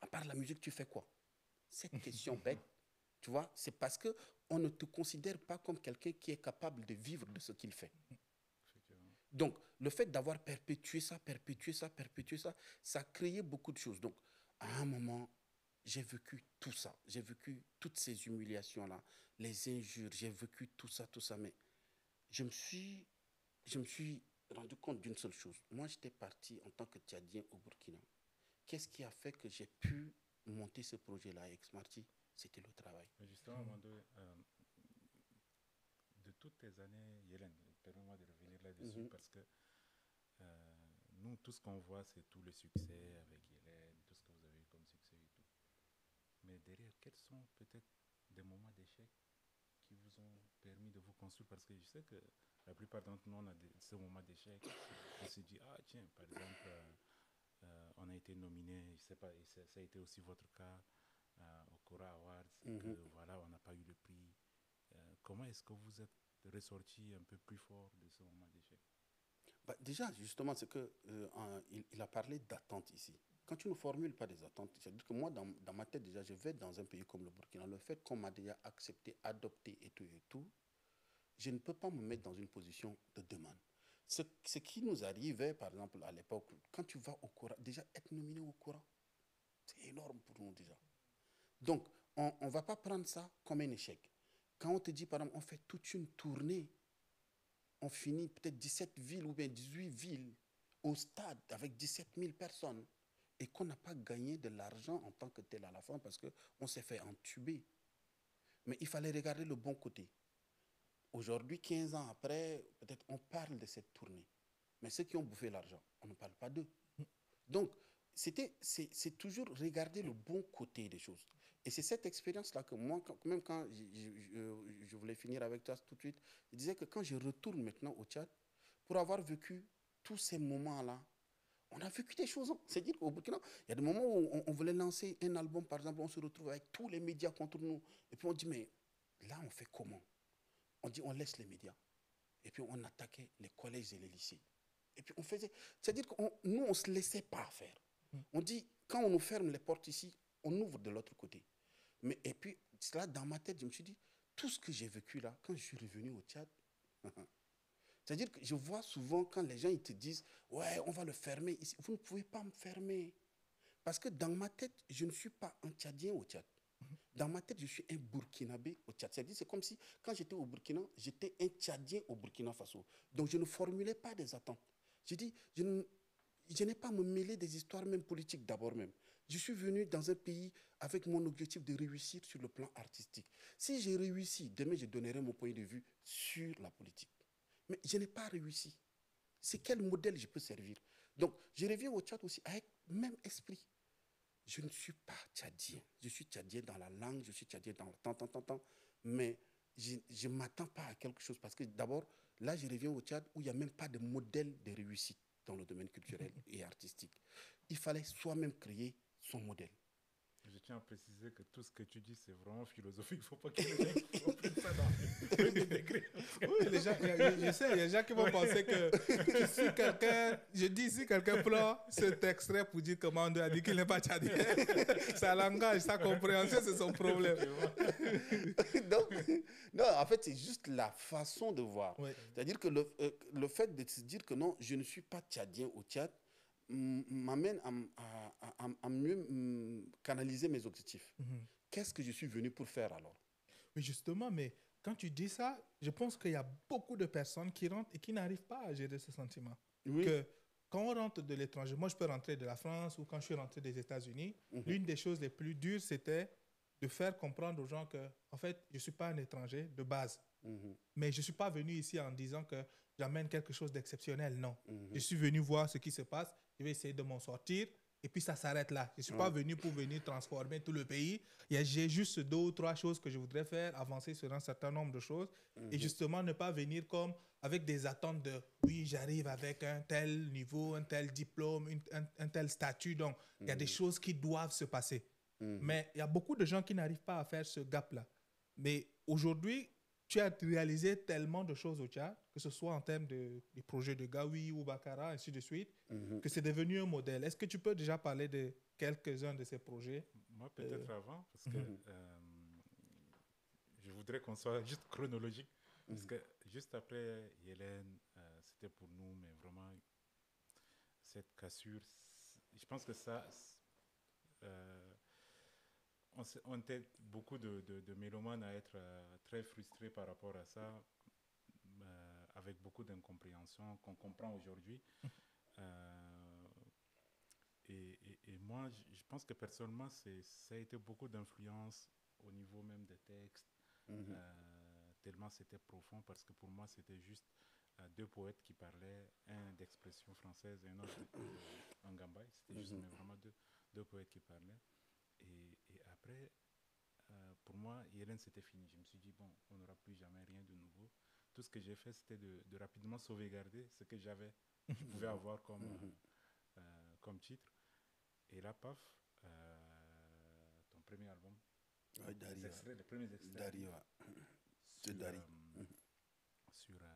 à part la musique, tu fais quoi? Cette question bête, tu vois, c'est parce qu'on ne te considère pas comme quelqu'un qui est capable de vivre de ce qu'il fait. Donc, le fait d'avoir perpétué ça, ça a créé beaucoup de choses. Donc, à un moment, j'ai vécu tout ça. J'ai vécu toutes ces humiliations-là, les injures, j'ai vécu tout ça. Mais je me suis rendu compte d'une seule chose. Moi, j'étais parti en tant que Tchadien au Burkina. Qu'est-ce qui a fait que j'ai pu monter ce projet-là avec Smarty? C'était le travail. Mais justement, Mando, de toutes tes années, Yélène, permets-moi de revenir là-dessus parce que nous, tout ce qu'on voit, c'est tout le succès avec Hélène, tout ce que vous avez eu comme succès et tout. Mais derrière, quels sont peut-être des moments d'échec qui vous ont permis de vous construire? Parce que je sais que la plupart d'entre nous, on a ce moment d'échec. On se dit, ah tiens, par exemple, on a été nominé, je sais pas, et ça a été aussi votre cas au Cora Awards, et que voilà, on n'a pas eu le prix. Comment est-ce que vous êtes ressorti un peu plus fort de ce moment d'échec? Bah, déjà, justement, c'est que il a parlé d'attentes ici. Quand tu ne formules pas des attentes, c'est-à-dire que moi, dans ma tête, déjà, je vais dans un pays comme le Burkina. Le fait qu'on m'a déjà accepté, adopté et tout, je ne peux pas me mettre dans une position de demande. Ce qui nous arrivait, par exemple, à l'époque, quand tu vas au Cora, déjà être nominé au Cora, c'est énorme pour nous déjà. Donc, on ne va pas prendre ça comme un échec. Quand on te dit, par exemple, on fait toute une tournée, on finit peut-être 17 villes ou bien 18 villes au stade avec 17 000 personnes et qu'on n'a pas gagné de l'argent en tant que tel à la fin parce qu'on s'est fait entuber. Mais il fallait regarder le bon côté. Aujourd'hui, 15 ans après, peut-être on parle de cette tournée. Mais ceux qui ont bouffé l'argent, on ne parle pas d'eux. Donc, c'est toujours regarder le bon côté des choses. Et c'est cette expérience-là que moi, même quand je voulais finir avec toi tout de suite, je disais que quand je retourne maintenant au Tchad, pour avoir vécu tous ces moments-là, On a vécu des choses. Hein. C'est-à-dire qu'au Burkina, il y a des moments où on voulait lancer un album, par exemple, on se retrouve avec tous les médias contre nous. Et puis on dit, mais là, on fait comment? On dit, on laisse les médias. Et puis on attaquait les collèges et les lycées. Et puis on faisait... C'est-à-dire que nous, on ne se laissait pas faire. On dit, quand on nous ferme les portes ici, on ouvre de l'autre côté. Mais, et puis, là, dans ma tête, je me suis dit, tout ce que j'ai vécu là, quand je suis revenu au Tchad, c'est-à-dire que je vois souvent quand les gens ils te disent, ouais, on va le fermer ici. Vous ne pouvez pas me fermer. Parce que dans ma tête, je ne suis pas un Tchadien au Tchad. Dans ma tête, je suis un Burkinabé au Tchad. C'est-à-dire, c'est comme si, quand j'étais au Burkina, j'étais un Tchadien au Burkina Faso. Donc, je ne formulais pas des attentes. J'ai dit, je n'ai pas à me mêler des histoires même politiques d'abord même. Je suis venu dans un pays avec mon objectif de réussir sur le plan artistique. Si j'ai réussi, demain, je donnerai mon point de vue sur la politique. Mais je n'ai pas réussi. C'est quel modèle je peux servir? Donc, je reviens au Tchad aussi avec le même esprit. Je ne suis pas tchadien. Je suis tchadien dans la langue, je suis tchadien dans le temps. Mais je ne m'attends pas à quelque chose. Parce que d'abord, là, je reviens au Tchad où il n'y a même pas de modèle de réussite dans le domaine culturel et artistique. Il fallait soi-même créer son modèle. Je tiens à préciser que tout ce que tu dis, c'est vraiment philosophique. Il ne faut pas que les gens comprennent ça dans le premier degré. Oui, les gens, je sais, il y a des gens qui vont penser que si quelqu'un, je dis si quelqu'un prend cet extrait pour dire que Mando a dit qu'il n'est pas tchadien, sa langage, sa compréhension, c'est son problème. Donc, non, en fait, c'est juste la façon de voir. Oui. C'est-à-dire que le fait de se dire que non, je ne suis pas tchadien au Tchad, m'amène à mieux canaliser mes objectifs. Qu'est-ce que je suis venu pour faire alors? Oui, justement, mais quand tu dis ça, je pense qu'il y a beaucoup de personnes qui rentrent et qui n'arrivent pas à gérer ce sentiment. Oui. Que quand on rentre de l'étranger, moi je peux rentrer de la France ou quand je suis rentré des États-Unis, l'une des choses les plus dures, c'était de faire comprendre aux gens que, en fait, je ne suis pas un étranger de base. Mais je ne suis pas venu ici en disant que j'amène quelque chose d'exceptionnel. Non. Je suis venu voir ce qui se passe. Je vais essayer de m'en sortir. Et puis, ça s'arrête là. Je ne suis pas venu pour venir transformer tout le pays. J'ai juste 2 ou 3 choses que je voudrais faire, avancer sur un certain nombre de choses. Et justement, ne pas venir comme avec des attentes de « oui, j'arrive avec un tel niveau, un tel diplôme, un tel statut. » Donc, il y a des choses qui doivent se passer. Mais il y a beaucoup de gens qui n'arrivent pas à faire ce gap-là. Mais aujourd'hui, tu as réalisé tellement de choses au Tchad, que ce soit en termes des projets de Gawi ou Bakara, ainsi de suite, que c'est devenu un modèle. Est-ce que tu peux déjà parler de quelques-uns de ces projets? Moi, peut-être avant, parce que je voudrais qu'on soit juste chronologique, parce que juste après Hélène, c'était pour nous, mais vraiment, cette cassure, je pense que ça... on était beaucoup de mélomanes à être très frustrés par rapport à ça, avec beaucoup d'incompréhension qu'on comprend aujourd'hui. Et moi, je pense que personnellement, ça a été beaucoup d'influence au niveau même des textes, tellement c'était profond, parce que pour moi, c'était juste 2 poètes qui parlaient, un d'expression française et un autre en gambay. C'était juste mais vraiment deux poètes qui parlaient. Et après, pour moi, Hélène, c'était fini. Je me suis dit, bon, on n'aura plus jamais rien de nouveau. Tout ce que j'ai fait, c'était de rapidement sauvegarder ce que je pouvais avoir comme titre. Et là, paf, ton premier album, les premiers extraits Dari,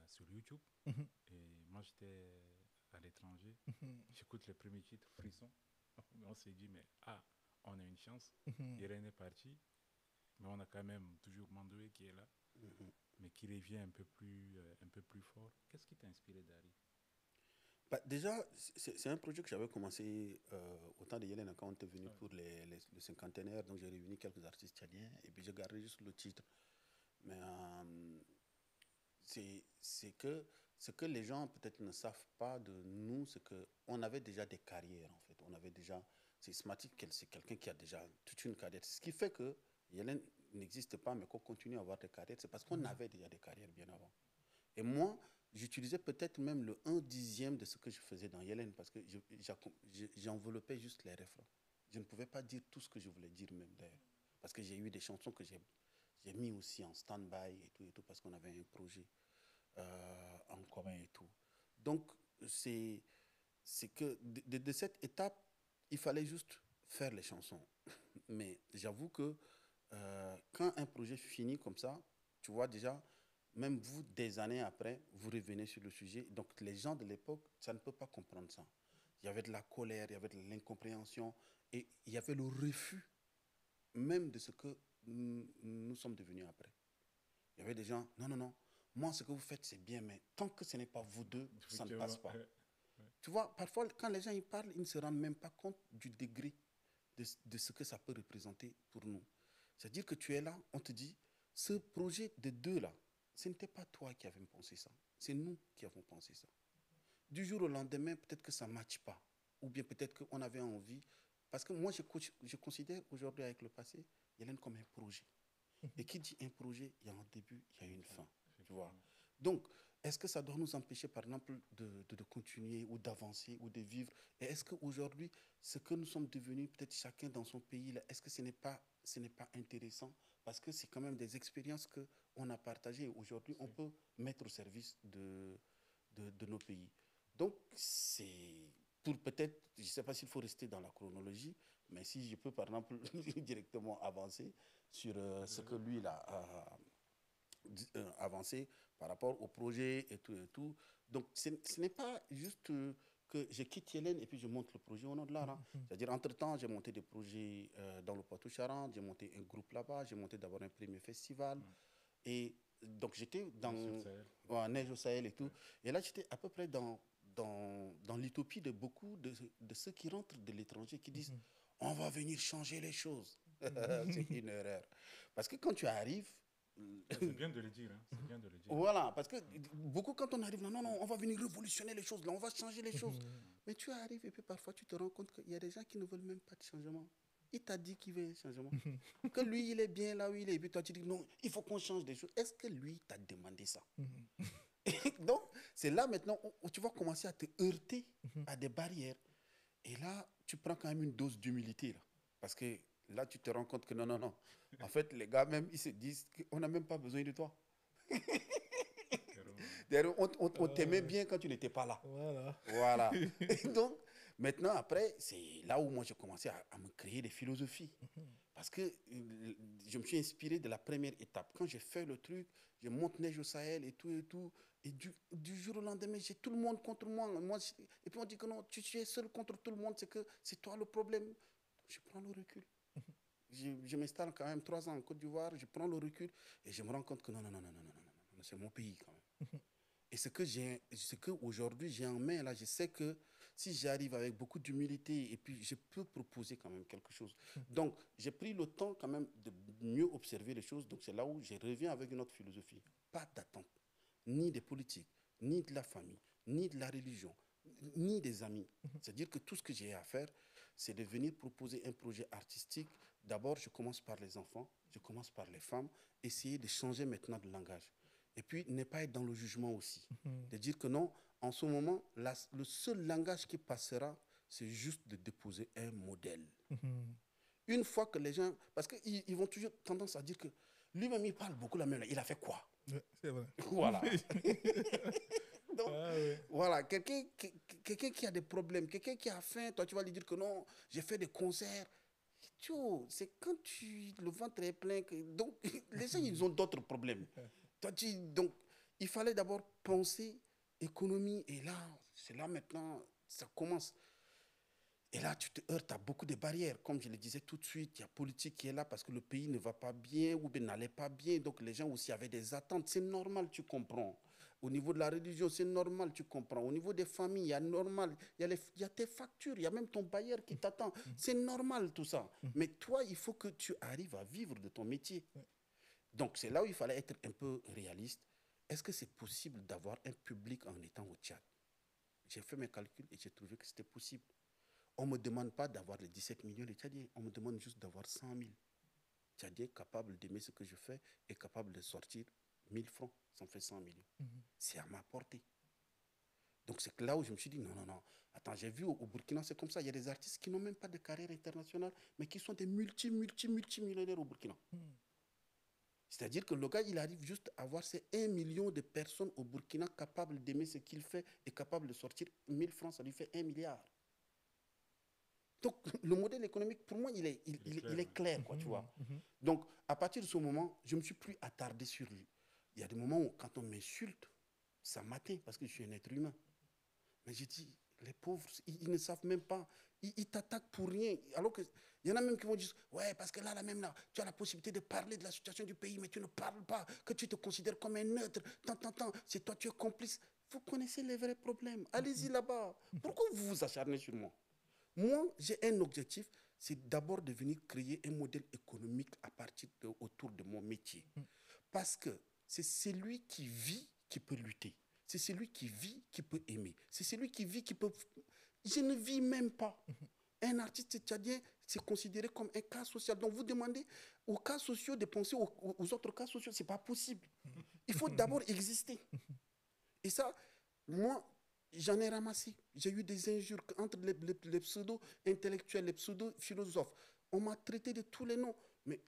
sur YouTube. Et moi, j'étais à l'étranger. J'écoute les premiers titres, Frisson. On s'est dit, mais on a une chance. Hélène est parti. Mais on a quand même toujours Mandoué qui est là, mais qui revient un peu plus fort. Qu'est-ce qui t'a inspiré, Dari? Bah, déjà, c'est un projet que j'avais commencé au temps de Yélène quand on était venu pour le cinquantenaire. Donc, j'ai réuni quelques artistes tchadiens et puis j'ai gardé juste le titre. Mais c'est que ce que les gens peut-être ne savent pas de nous, c'est qu'on avait déjà des carrières en fait. On avait déjà, c'est Smatic, c'est quelqu'un qui a déjà toute une carrière. Ce qui fait que Yélène n'existe pas, mais qu'on continue à avoir des carrières, c'est parce qu'on avait déjà des carrières bien avant. Et moi, j'utilisais peut-être même le 1/10 de ce que je faisais dans Yélène, parce que j'enveloppais juste les refrains. Je ne pouvais pas dire tout ce que je voulais dire même d'ailleurs. Parce que j'ai eu des chansons que j'ai mis aussi en stand-by et tout, parce qu'on avait un projet en commun et tout. Donc, c'est que de cette étape, il fallait juste faire les chansons. Mais j'avoue que quand un projet finit comme ça, tu vois déjà, même vous, des années après, vous revenez sur le sujet. Donc les gens de l'époque, ça ne peut pas comprendre ça. Il y avait de la colère, il y avait de l'incompréhension et il y avait le refus même de ce que nous sommes devenus après. Il y avait des gens, non, non, non, moi ce que vous faites c'est bien, mais tant que ce n'est pas vous deux, ça ne passe pas. Tu vois, parfois quand les gens y parlent, ils ne se rendent même pas compte du degré de ce que ça peut représenter pour nous. C'est-à-dire que tu es là, on te dit, ce projet de deux là, ce n'était pas toi qui avais pensé ça, c'est nous qui avons pensé ça. Du jour au lendemain, peut-être que ça ne matche pas, ou bien peut-être qu'on avait envie, parce que moi je considère aujourd'hui avec le passé, Yélène comme un projet. Et qui dit un projet, il y a un début, il y a une fin, tu vois. Donc, est-ce que ça doit nous empêcher, par exemple, de continuer ou d'avancer ou de vivre? Et est-ce qu'aujourd'hui, ce que nous sommes devenus, peut-être chacun dans son pays, là, est-ce que ce n'est pas intéressant? Parce que c'est quand même des expériences qu'on a partagées et aujourd'hui, on peut mettre au service de nos pays. Donc, c'est pour peut-être, je ne sais pas s'il faut rester dans la chronologie, mais si je peux, par exemple, directement avancer sur ce que lui, il a avancé par rapport au projet et tout et tout. Donc, ce n'est pas juste que je quitte Hélène et puis je monte le projet au nom de l'art. Hein. C'est-à-dire, entre-temps, j'ai monté des projets dans le Poitou-Charentes, j'ai monté un groupe là-bas, j'ai monté d'abord un premier festival. Et donc, j'étais dans Neige au Sahel et tout. Ouais. Et là, j'étais à peu près dans l'utopie de beaucoup de ceux qui rentrent de l'étranger, qui disent on va venir changer les choses. C'est une erreur. Parce que quand tu arrives, c'est bien de le dire, hein. C'est bien de le dire. Voilà, parce que beaucoup quand on arrive là, non, non, on va venir révolutionner les choses, là, on va changer les choses. Mais tu arrives et puis parfois tu te rends compte qu'il y a des gens qui ne veulent même pas de changement. Il t'a dit qu'il veut un changement. Que lui, il est bien là où il est. Et puis toi, tu dis non, il faut qu'on change des choses. Est-ce que lui t'a demandé ça? Donc, c'est là maintenant où tu vas commencer à te heurter à des barrières. Et là, tu prends quand même une dose d'humilité. Là, parce que là, tu te rends compte que non, non, non. En fait, les gars, même, ils se disent qu'on n'a même pas besoin de toi. D'ailleurs, on t'aimait bien quand tu n'étais pas là. Voilà. Voilà. Et donc, maintenant, après, c'est là où moi, j'ai commencé à me créer des philosophies. Parce que je me suis inspiré de la première étape. Quand j'ai fait le truc, je monte Neige au Sahel et tout et tout. Et du jour au lendemain, j'ai tout le monde contre moi. Et puis on dit que non, tu es seul contre tout le monde, c'est que c'est toi le problème. Donc, je prends le recul. Je m'installe quand même 3 ans en Côte d'Ivoire, je prends le recul et je me rends compte que non, non, non, non, non, non, non, non, c'est mon pays quand même. Et ce que aujourd'hui j'ai en main, là, je sais que si j'arrive avec beaucoup d'humilité et puis je peux proposer quand même quelque chose. Donc, j'ai pris le temps quand même de mieux observer les choses. Donc, c'est là où je reviens avec une autre philosophie. Pas d'attente, ni des politiques, ni de la famille, ni de la religion, ni des amis. C'est-à-dire que tout ce que j'ai à faire, c'est de venir proposer un projet artistique. D'abord, je commence par les enfants, je commence par les femmes, essayer de changer maintenant de langage. Et puis, ne pas être dans le jugement aussi. De dire que non, en ce moment, le seul langage qui passera, c'est juste de déposer un modèle. Une fois que les gens... Parce qu'ils vont toujours tendance à dire que lui-même, il parle beaucoup la même langue. Il a fait quoi? C'est vrai. Voilà. Donc, voilà, quelqu'un qui a des problèmes, quelqu'un qui a faim, toi, tu vas lui dire que non, j'ai fait des concerts. C'est quand le ventre est plein. Donc, les gens, ils ont d'autres problèmes. Donc, il fallait d'abord penser économie. Et là, c'est là maintenant, ça commence. Et là, tu te heurtes à beaucoup de barrières. Comme je le disais tout de suite, il y a politique qui est là parce que le pays ne va pas bien ou bien n'allait pas bien. Donc, les gens aussi avaient des attentes. C'est normal, tu comprends. Au niveau de la religion, c'est normal, tu comprends. Au niveau des familles, il y a normal. Il y a tes factures, il y a même ton bailleur qui t'attend. C'est normal tout ça. Mais toi, il faut que tu arrives à vivre de ton métier. Donc, c'est là où il fallait être un peu réaliste. Est-ce que c'est possible d'avoir un public en étant au Tchad? J'ai fait mes calculs et j'ai trouvé que c'était possible. On ne me demande pas d'avoir les 17 millions de Tchadiens. On me demande juste d'avoir 100 000 Tchadiens capables d'aimer ce que je fais et capables de sortir 1000 francs. Ça me fait 100 millions. C'est à ma portée. Donc, c'est là où je me suis dit, non, non, non. Attends, j'ai vu au Burkina, c'est comme ça. Il y a des artistes qui n'ont même pas de carrière internationale, mais qui sont des multimillionnaires au Burkina. C'est-à-dire que le gars, il arrive juste à avoir ces 1 million de personnes au Burkina capables d'aimer ce qu'il fait et capables de sortir 1000 francs, ça lui fait 1 milliard. Donc, le modèle économique, pour moi, il est clair, quoi, tu vois. Donc, à partir de ce moment, je ne me suis plus attardé sur lui. Il y a des moments où, quand on m'insulte, ça m'atteint parce que je suis un être humain. Mais j'ai dit, les pauvres, ils ne savent même pas. Ils t'attaquent pour rien. Alors qu'il y en a même qui vont dire, ouais, parce que là, même là, tu as la possibilité de parler de la situation du pays, mais tu ne parles pas, que tu te considères comme un neutre. Tant, c'est toi, tu es complice. Vous connaissez les vrais problèmes. Allez-y là-bas. Pourquoi vous vous acharnez sur moi? Moi, j'ai un objectif, c'est d'abord de venir créer un modèle économique autour de mon métier. Parce que c'est celui qui vit qui peut lutter. C'est celui qui vit qui peut aimer. C'est celui qui vit qui peut... Je ne vis même pas. Un artiste tchadien, c'est considéré comme un cas social. Donc vous demandez aux cas sociaux de penser aux autres cas sociaux. Ce n'est pas possible. Il faut d'abord exister. Et ça, moi, j'en ai ramassé. J'ai eu des injures entre les pseudo-intellectuels, les pseudo-philosophes. On m'a traité de tous les noms. Mais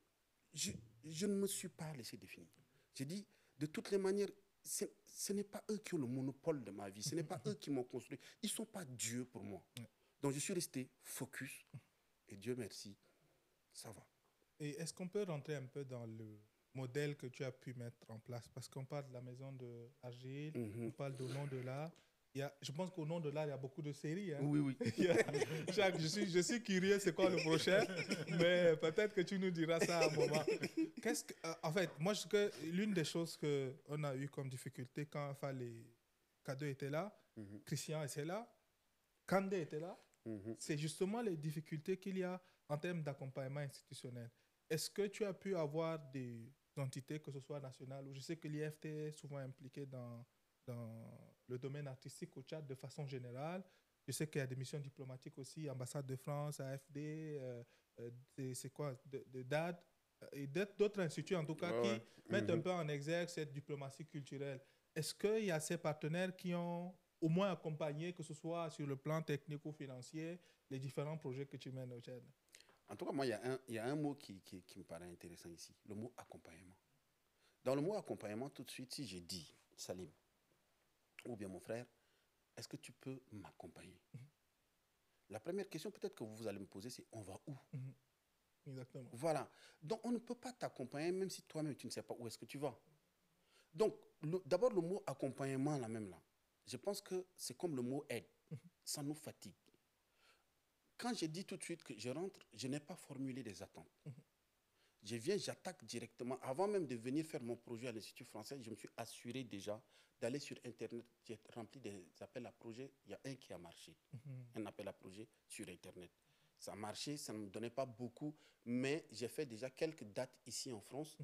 je ne me suis pas laissé définir. J'ai dit, de toutes les manières, ce n'est pas eux qui ont le monopole de ma vie. Ce n'est pas eux qui m'ont construit. Ils ne sont pas Dieu pour moi. Donc je suis resté focus. Et Dieu merci, ça va. Et est-ce qu'on peut rentrer un peu dans le modèle que tu as pu mettre en place? Parce qu'on parle de la maison de Agile, on parle d'Au nom de l'art. Je pense qu'Au nom de l'art, il y a beaucoup de séries. Hein. Oui. Je suis curieux, c'est quoi le prochain? Mais peut-être que tu nous diras ça à un moment. En fait, moi, l'une des choses qu'on a eu comme difficulté quand les K2 étaient là, Christian était là, Kandé était là, c'est justement les difficultés qu'il y a en termes d'accompagnement institutionnel. Est-ce que tu as pu avoir des entités, que ce soit nationales, ou je sais que l'IFT est souvent impliqué dans le domaine artistique au Tchad de façon générale. Je sais qu'il y a des missions diplomatiques aussi, ambassade de France, AFD, c'est quoi, de DAD, et d'autres instituts en tout cas qui mettent un peu en exergue cette diplomatie culturelle. Est-ce qu'il y a ces partenaires qui ont au moins accompagné, que ce soit sur le plan technique ou financier, les différents projets que tu mènes au Tchad? En tout cas, moi, il y a un mot qui me paraît intéressant ici, le mot accompagnement. Dans le mot accompagnement, tout de suite, si j'ai dit, Salim, ou bien mon frère, est-ce que tu peux m'accompagner? La première question peut-être que vous allez me poser, c'est on va où? Exactement. Voilà. Donc, on ne peut pas t'accompagner même si toi-même, tu ne sais pas où est-ce que tu vas. Donc, d'abord, le mot accompagnement, là même là, je pense que c'est comme le mot aide. Ça nous fatigue. Quand j'ai dit tout de suite que je rentre, je n'ai pas formulé des attentes. Je viens, j'attaque directement. Avant même de venir faire mon projet à l'Institut français, je me suis assuré déjà d'aller sur Internet. J'ai rempli des appels à projets. Il y a un qui a marché. Un appel à projet sur Internet. Ça a marché, ça ne me donnait pas beaucoup, mais j'ai fait déjà quelques dates ici en France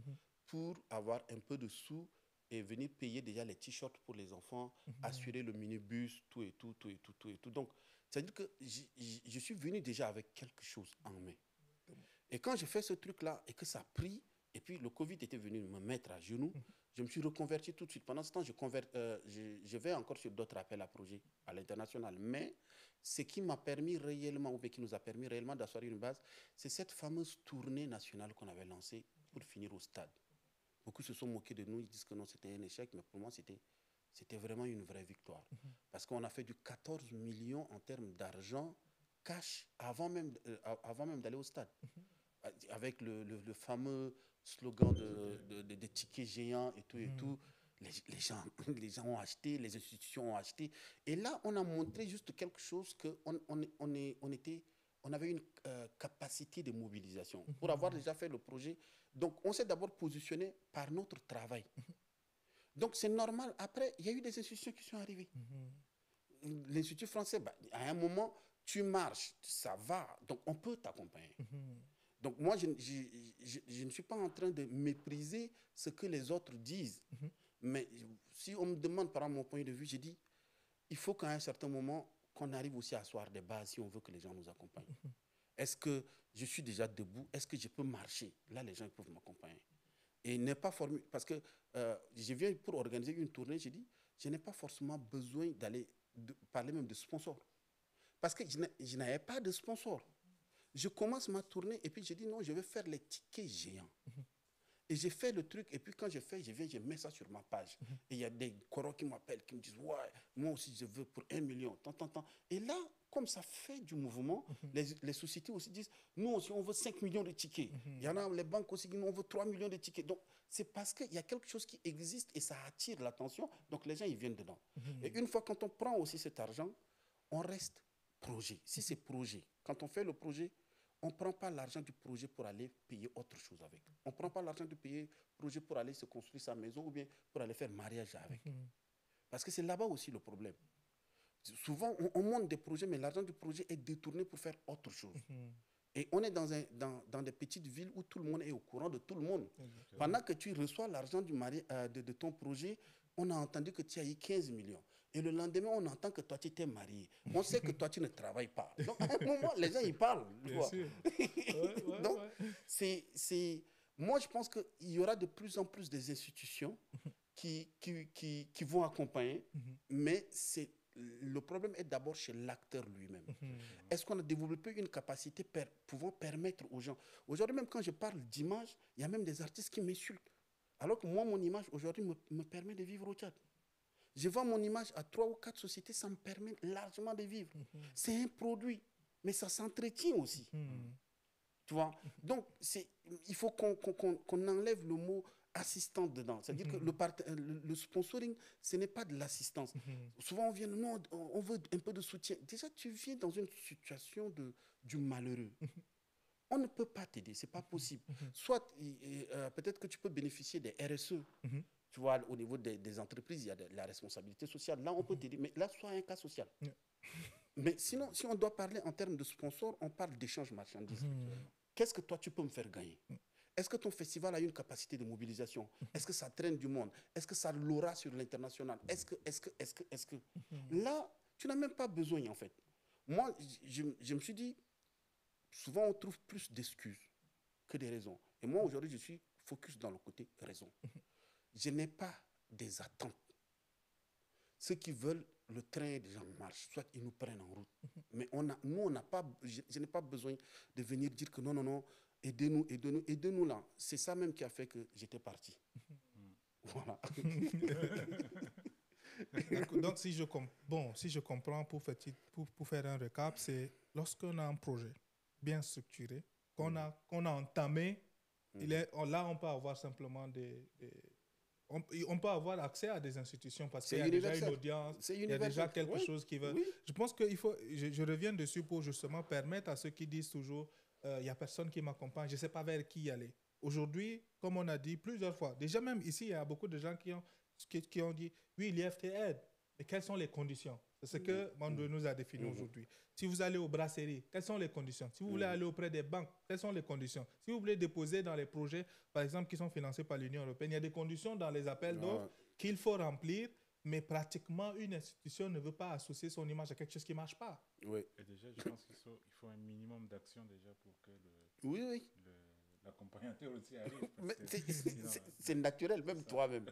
pour avoir un peu de sous et venir payer déjà les t-shirts pour les enfants, assurer le minibus, tout et tout. Donc, c'est-à-dire que je suis venu déjà avec quelque chose en main. Et quand j'ai fait ce truc-là et que ça a pris, et puis le Covid était venu me mettre à genoux, je me suis reconverti tout de suite. Pendant ce temps, je vais encore sur d'autres appels à projets à l'international. Mais ce qui m'a permis réellement, ou bien qui nous a permis réellement d'asseoir une base, c'est cette fameuse tournée nationale qu'on avait lancée pour finir au stade. Beaucoup se sont moqués de nous, ils disent que non, c'était un échec, mais pour moi, c'était vraiment une vraie victoire. Parce qu'on a fait du 14 millions en termes d'argent cash avant même d'aller au stade. Avec le fameux slogan des tickets géants et tout. Les gens ont acheté, les institutions ont acheté. Et là, on a montré juste quelque chose on avait une capacité de mobilisation. Pour avoir déjà fait le projet, donc on s'est d'abord positionné par notre travail. Donc c'est normal. Après, il y a eu des institutions qui sont arrivées. L'Institut français, à un moment, tu marches, ça va. Donc on peut t'accompagner. Donc moi, je ne suis pas en train de mépriser ce que les autres disent. Mais si on me demande, par exemple, mon point de vue, j'ai dit, il faut qu'à un certain moment, qu'on arrive aussi à asseoir des bases si on veut que les gens nous accompagnent. Est-ce que je suis déjà debout? Est-ce que je peux marcher? Là, les gens peuvent m'accompagner. Et n'est pas formé, parce que je viens pour organiser une tournée, j'ai dit, je n'ai pas forcément besoin d'aller parler même de sponsors. Parce que je n'avais pas de sponsor. Je commence ma tournée et puis je dis non, je vais faire les tickets géants. Et j'ai fait le truc, et puis quand j'ai fait, je viens, je mets ça sur ma page. Et il y a des coraux qui m'appellent, qui me disent, ouais, moi aussi je veux pour 1 million, tant, tant, tant. Et là, comme ça fait du mouvement, les sociétés aussi disent, nous aussi on veut 5 millions de tickets. Il y en a les banques aussi qui disent, on veut 3 millions de tickets. Donc c'est parce qu'il y a quelque chose qui existe et ça attire l'attention, donc les gens ils viennent dedans. Et une fois quand on prend aussi cet argent, on reste projet. Si c'est projet, quand on fait le projet, on ne prend pas l'argent du projet pour aller payer autre chose avec. On ne prend pas l'argent du projet pour aller se construire sa maison ou bien pour aller faire mariage avec. Parce que c'est là-bas aussi le problème. Souvent, on monte des projets, mais l'argent du projet est détourné pour faire autre chose. Et on est dans des petites villes où tout le monde est au courant de tout le monde. Pendant que tu reçois l'argent de ton projet, on a entendu que tu as eu 15 millions. Et le lendemain, on entend que toi, tu t'es marié. On sait que toi, tu ne travailles pas. Donc, à un moment, les gens, ils parlent. Bien sûr. Donc, moi, je pense qu'il y aura de plus en plus des institutions qui vont accompagner, mais le problème est d'abord chez l'acteur lui-même. Est-ce qu'on a développé une capacité pouvant permettre aux gens... Aujourd'hui, même quand je parle d'image, il y a même des artistes qui m'insultent. Alors que moi, mon image, aujourd'hui, me permet de vivre au Tchad. Je vends mon image à 3 ou 4 sociétés, ça me permet largement de vivre. C'est un produit, mais ça s'entretient aussi. Tu vois? Donc, il faut qu'on enlève le mot assistant dedans. C'est-à-dire que le sponsoring, ce n'est pas de l'assistance. Souvent, on vient, non, on veut un peu de soutien. Déjà, tu viens dans une situation du malheureux. On ne peut pas t'aider, ce n'est pas possible. Soit, peut-être que tu peux bénéficier des RSE. Tu vois, au niveau des entreprises, il y a la responsabilité sociale. Là, on peut t'aider, mais là, soit un cas social. Mais sinon, si on doit parler en termes de sponsor, on parle d'échange marchandises. Qu'est-ce que toi, tu peux me faire gagner? Est-ce que ton festival a une capacité de mobilisation? Est-ce que ça traîne du monde? Est-ce que ça l'aura sur l'international? Est-ce que Là, tu n'as même pas besoin, en fait. Moi, je me suis dit, souvent, on trouve plus d'excuses que des raisons. Et moi, aujourd'hui, je suis focus dans le côté raison. Je n'ai pas des attentes. Ceux qui veulent, le train des gens marche, soit ils nous prennent en route. Mais nous, on n'a pas, je n'ai pas besoin de venir dire que non, non, non, aidez-nous, aidez-nous, aidez-nous là. C'est ça même qui a fait que j'étais parti. Voilà. Donc, si je comprends, pour faire un récap, c'est lorsqu'on a un projet bien structuré, qu'on a entamé, là, on peut avoir simplement on peut avoir accès à des institutions parce qu'il y a déjà une audience, il y a déjà quelque chose qui va... Oui. Je pense qu'il faut... Je reviens dessus pour justement permettre à ceux qui disent toujours il n'y a personne qui m'accompagne, je ne sais pas vers qui aller. Aujourd'hui, comme on a dit plusieurs fois, déjà même ici, il y a beaucoup de gens qui ont dit oui, l'IFT aide, mais quelles sont les conditions? C'est ce que Mando nous a défini aujourd'hui. Si vous allez aux brasseries, quelles sont les conditions? Si vous voulez aller auprès des banques, quelles sont les conditions? Si vous voulez déposer dans les projets, par exemple, qui sont financés par l'Union européenne, il y a des conditions dans les appels d'offres qu'il faut remplir, mais pratiquement, une institution ne veut pas associer son image à quelque chose qui ne marche pas. Oui. Et déjà, je pense qu'il faut un minimum d'action déjà pour que l'accompagnateur aussi arrive. C'est naturel, même toi-même.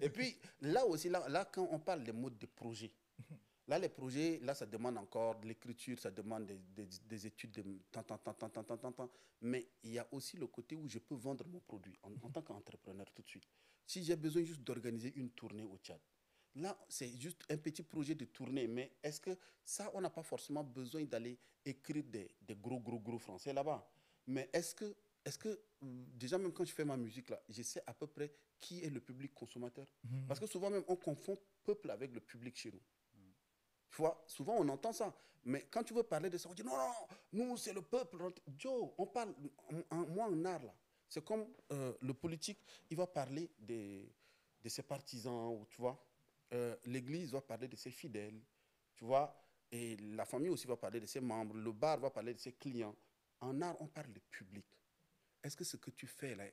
Et puis, là aussi, là, quand on parle des modes de projet, là, les projets, là, ça demande encore de l'écriture, ça demande des études de tant. Mais il y a aussi le côté où je peux vendre mon produit en tant qu'entrepreneur tout de suite. Si j'ai besoin juste d'organiser une tournée au Tchad, là, c'est juste un petit projet de tournée. Mais est-ce que ça, on n'a pas forcément besoin d'aller écrire des gros français là-bas? Mais est-ce que déjà, même quand je fais ma musique, là, je sais à peu près qui est le public consommateur? Parce que souvent, même, on confond peuple avec le public chez nous. Tu vois, souvent on entend ça. Mais quand tu veux parler de ça, on dit non, nous c'est le peuple. Joe, on parle, moi en art là, c'est comme le politique, il va parler de ses partisans, ou, tu vois. L'église va parler de ses fidèles, tu vois. Et la famille aussi va parler de ses membres, le bar va parler de ses clients. En art, on parle de public. Est-ce que ce que tu fais là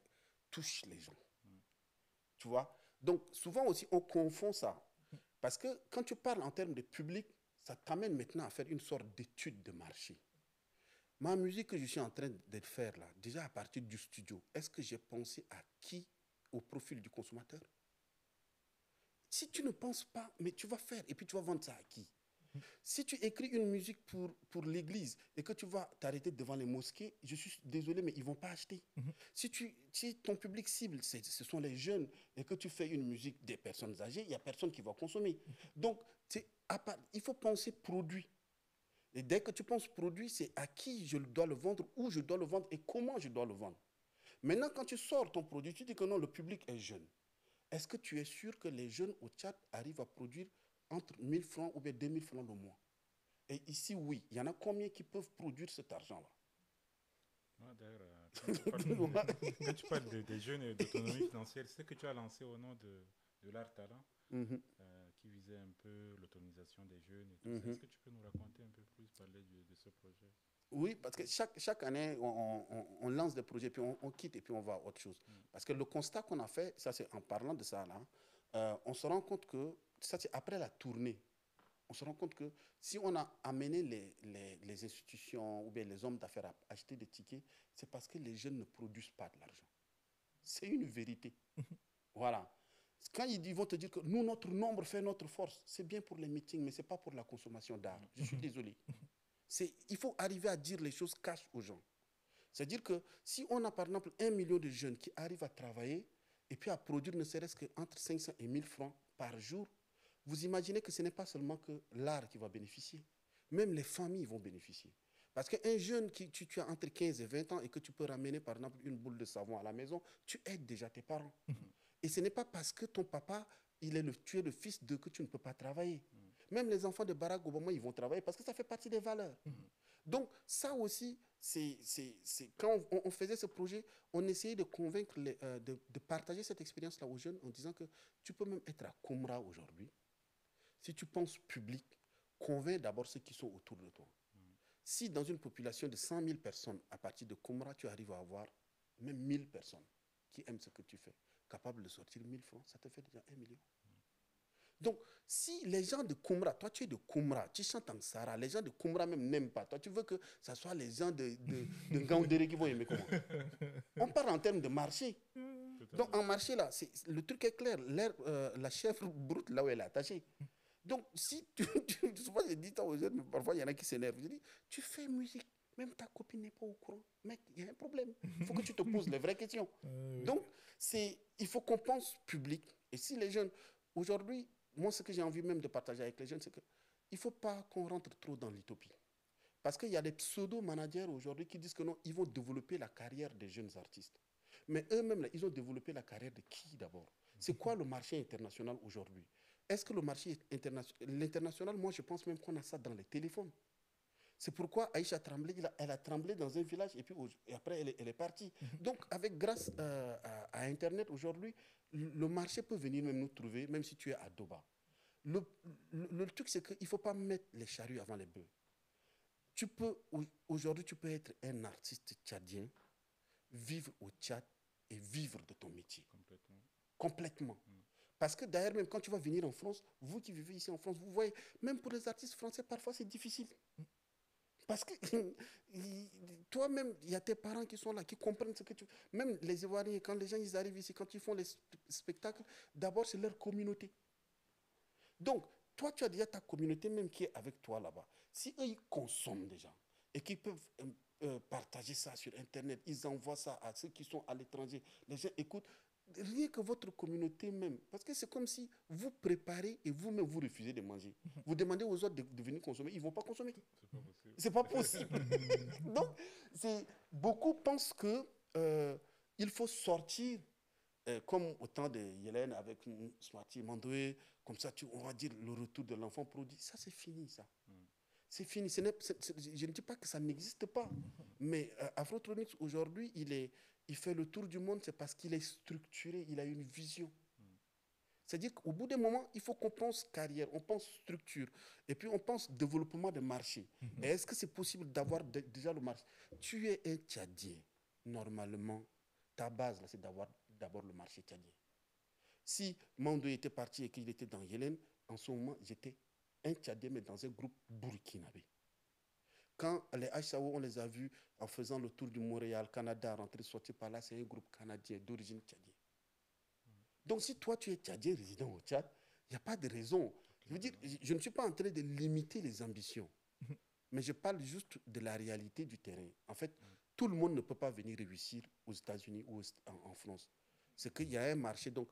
touche les gens? Tu vois. Donc souvent aussi, on confond ça. Parce que quand tu parles en termes de public, ça t'amène maintenant à faire une sorte d'étude de marché. Ma musique que je suis en train de faire là, déjà à partir du studio, est-ce que j'ai pensé à qui, au profil du consommateur? Si tu ne penses pas, mais tu vas faire et puis tu vas vendre ça à qui? Si tu écris une musique pour l'église et que tu vas t'arrêter devant les mosquées, je suis désolé, mais ils ne vont pas acheter. Si ton public cible, ce sont les jeunes et que tu fais une musique des personnes âgées, il n'y a personne qui va consommer. Donc, il faut penser produit. Et dès que tu penses produit, c'est à qui je dois le vendre, où je dois le vendre et comment je dois le vendre. Maintenant, quand tu sors ton produit, tu dis que non, le public est jeune. Est-ce que tu es sûr que les jeunes au Tchad arrivent à produire entre 1000 francs ou bien 2000 francs le mois? Et ici, oui. Il y en a combien qui peuvent produire cet argent-là? D'ailleurs, quand tu parles des jeunes et d'autonomie financière, c'est ce que tu as lancé au nom de l'art talent, qui visait un peu l'autonomisation des jeunes et tout ça. Est-ce que tu peux nous raconter un peu plus, parler de ce projet? Oui, parce que chaque année, on lance des projets, puis on quitte et puis on va à autre chose. Parce que le constat qu'on a fait, ça c'est en parlant de ça là, on se rend compte que, ça c'est après la tournée, on se rend compte que si on a amené les institutions ou bien les hommes d'affaires à acheter des tickets, c'est parce que les jeunes ne produisent pas de l'argent. C'est une vérité. Voilà. Quand ils vont te dire que nous, notre nombre fait notre force, c'est bien pour les meetings, mais ce n'est pas pour la consommation d'art. Je suis désolé. Il faut arriver à dire les choses cash aux gens. C'est-à-dire que si on a par exemple 1 million de jeunes qui arrivent à travailler et puis à produire ne serait-ce qu'entre 500 et 1000 francs par jour, vous imaginez que ce n'est pas seulement que l'art qui va bénéficier, même les familles vont bénéficier. Parce qu'un jeune tu as entre 15 et 20 ans et que tu peux ramener par exemple une boule de savon à la maison, tu aides déjà tes parents. Et ce n'est pas parce que ton papa, tu es le fils de que tu ne peux pas travailler. Même les enfants de Barack Obama, ils vont travailler parce que ça fait partie des valeurs. Donc, ça aussi, quand on faisait ce projet, on essayait de convaincre, de partager cette expérience-là aux jeunes en disant que tu peux même être à Koumra aujourd'hui. Si tu penses public, convainc d'abord ceux qui sont autour de toi. Si dans une population de 100 000 personnes, à partir de Koumra, tu arrives à avoir même 1000 personnes qui aiment ce que tu fais, capables de sortir 1000 francs, ça te fait déjà 1 million. Donc, si les gens de Koumra, toi tu es de Koumra, tu chantes en Sara, les gens de Koumra même n'aiment pas. Toi, tu veux que ce soit les gens de Ngaoundéré qui vont aimer comment? On parle en termes de marché. Donc, en marché, là, le truc est clair. La chèvre brute, là où elle est attachée. Donc, si souvent, je dis aux jeunes, parfois, il y en a qui s'énervent. Je dis, tu fais musique, même ta copine n'est pas au courant. Mec, il y a un problème. Il faut que tu te poses les vraies questions. Donc, il faut qu'on pense public. Et si les jeunes, aujourd'hui, moi, ce que j'ai envie même de partager avec les jeunes, c'est qu'il ne faut pas qu'on rentre trop dans l'utopie. Parce qu'il y a des pseudo-managers aujourd'hui qui disent que non, ils vont développer la carrière des jeunes artistes. Mais eux-mêmes, ils ont développé la carrière de qui d'abord? C'est quoi le marché international aujourd'hui? Est-ce que le marché international, l'international, moi je pense même qu'on a ça dans les téléphones. C'est pourquoi Aïcha Tremblay, elle a tremblé dans un village et puis après elle est partie. Donc grâce à Internet aujourd'hui, le marché peut venir même nous trouver, même si tu es à Doba. Le truc, c'est qu'il ne faut pas mettre les charrues avant les bœufs. Aujourd'hui, tu peux être un artiste tchadien, vivre au Tchad et vivre de ton métier. Complètement. Parce que d'ailleurs, même quand tu vas venir en France, vous qui vivez ici en France, vous voyez, même pour les artistes français, parfois c'est difficile. Parce que toi-même, il y a tes parents qui sont là, qui comprennent ce que tu... Même les Ivoiriens, quand les gens ils arrivent ici, quand ils font les spectacles, d'abord c'est leur communauté. Donc, toi, tu as déjà ta communauté même qui est avec toi là-bas. Si eux, ils consomment déjà et qu'ils peuvent partager ça sur Internet, ils envoient ça à ceux qui sont à l'étranger, les gens écoutent, rien que votre communauté même. Parce que c'est comme si vous préparez et vous-même vous refusez de manger. Vous demandez aux autres de venir consommer, ils ne vont pas consommer. C'est pas possible. Donc, beaucoup pensent qu'il faut sortir, comme au temps de Hélène avec Smarty Mandoué, comme ça, on va dire le retour de l'enfant produit. Ça, c'est fini, ça. C'est fini. Je ne dis pas que ça n'existe pas. Mais Afrotronics, aujourd'hui, il fait le tour du monde, c'est parce qu'il est structuré, il a une vision. C'est-à-dire qu'au bout d'un moment, il faut qu'on pense carrière, on pense structure, et puis on pense développement de marché. Et est-ce que c'est possible d'avoir déjà le marché? Tu es un Tchadien, normalement, ta base, là, c'est d'avoir d'abord le marché tchadien. Si Mando était parti et qu'il était dans Yélène, en ce moment, j'étais un Tchadien, mais dans un groupe burkinabé. Quand les HSAO, on les a vus en faisant le tour du Montréal, Canada, rentrer, sortir par là, c'est un groupe canadien d'origine tchadienne. Donc, si toi, tu es Tchadien, résident au Tchad, il n'y a pas de raison. Je veux dire, je ne suis pas en train de limiter les ambitions, mais je parle juste de la réalité du terrain. En fait, tout le monde ne peut pas venir réussir aux États-Unis ou en France. C'est qu'il y a un marché. Donc,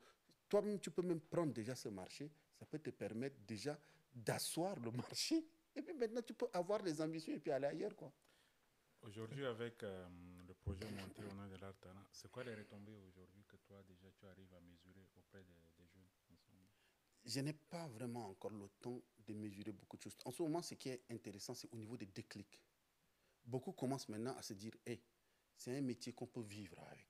toi-même, tu peux même prendre déjà ce marché. Ça peut te permettre déjà d'asseoir le marché. Et puis maintenant, tu peux avoir les ambitions et puis aller ailleurs, quoi. Aujourd'hui, avec le projet monté au nom de l'art talent, c'est quoi les retombées aujourd'hui que toi, déjà, tu arrives à mesurer auprès des jeunes en ce moment? Je n'ai pas vraiment encore le temps de mesurer beaucoup de choses. En ce moment, ce qui est intéressant, c'est au niveau des déclics. Beaucoup commencent maintenant à se dire, hey, c'est un métier qu'on peut vivre avec.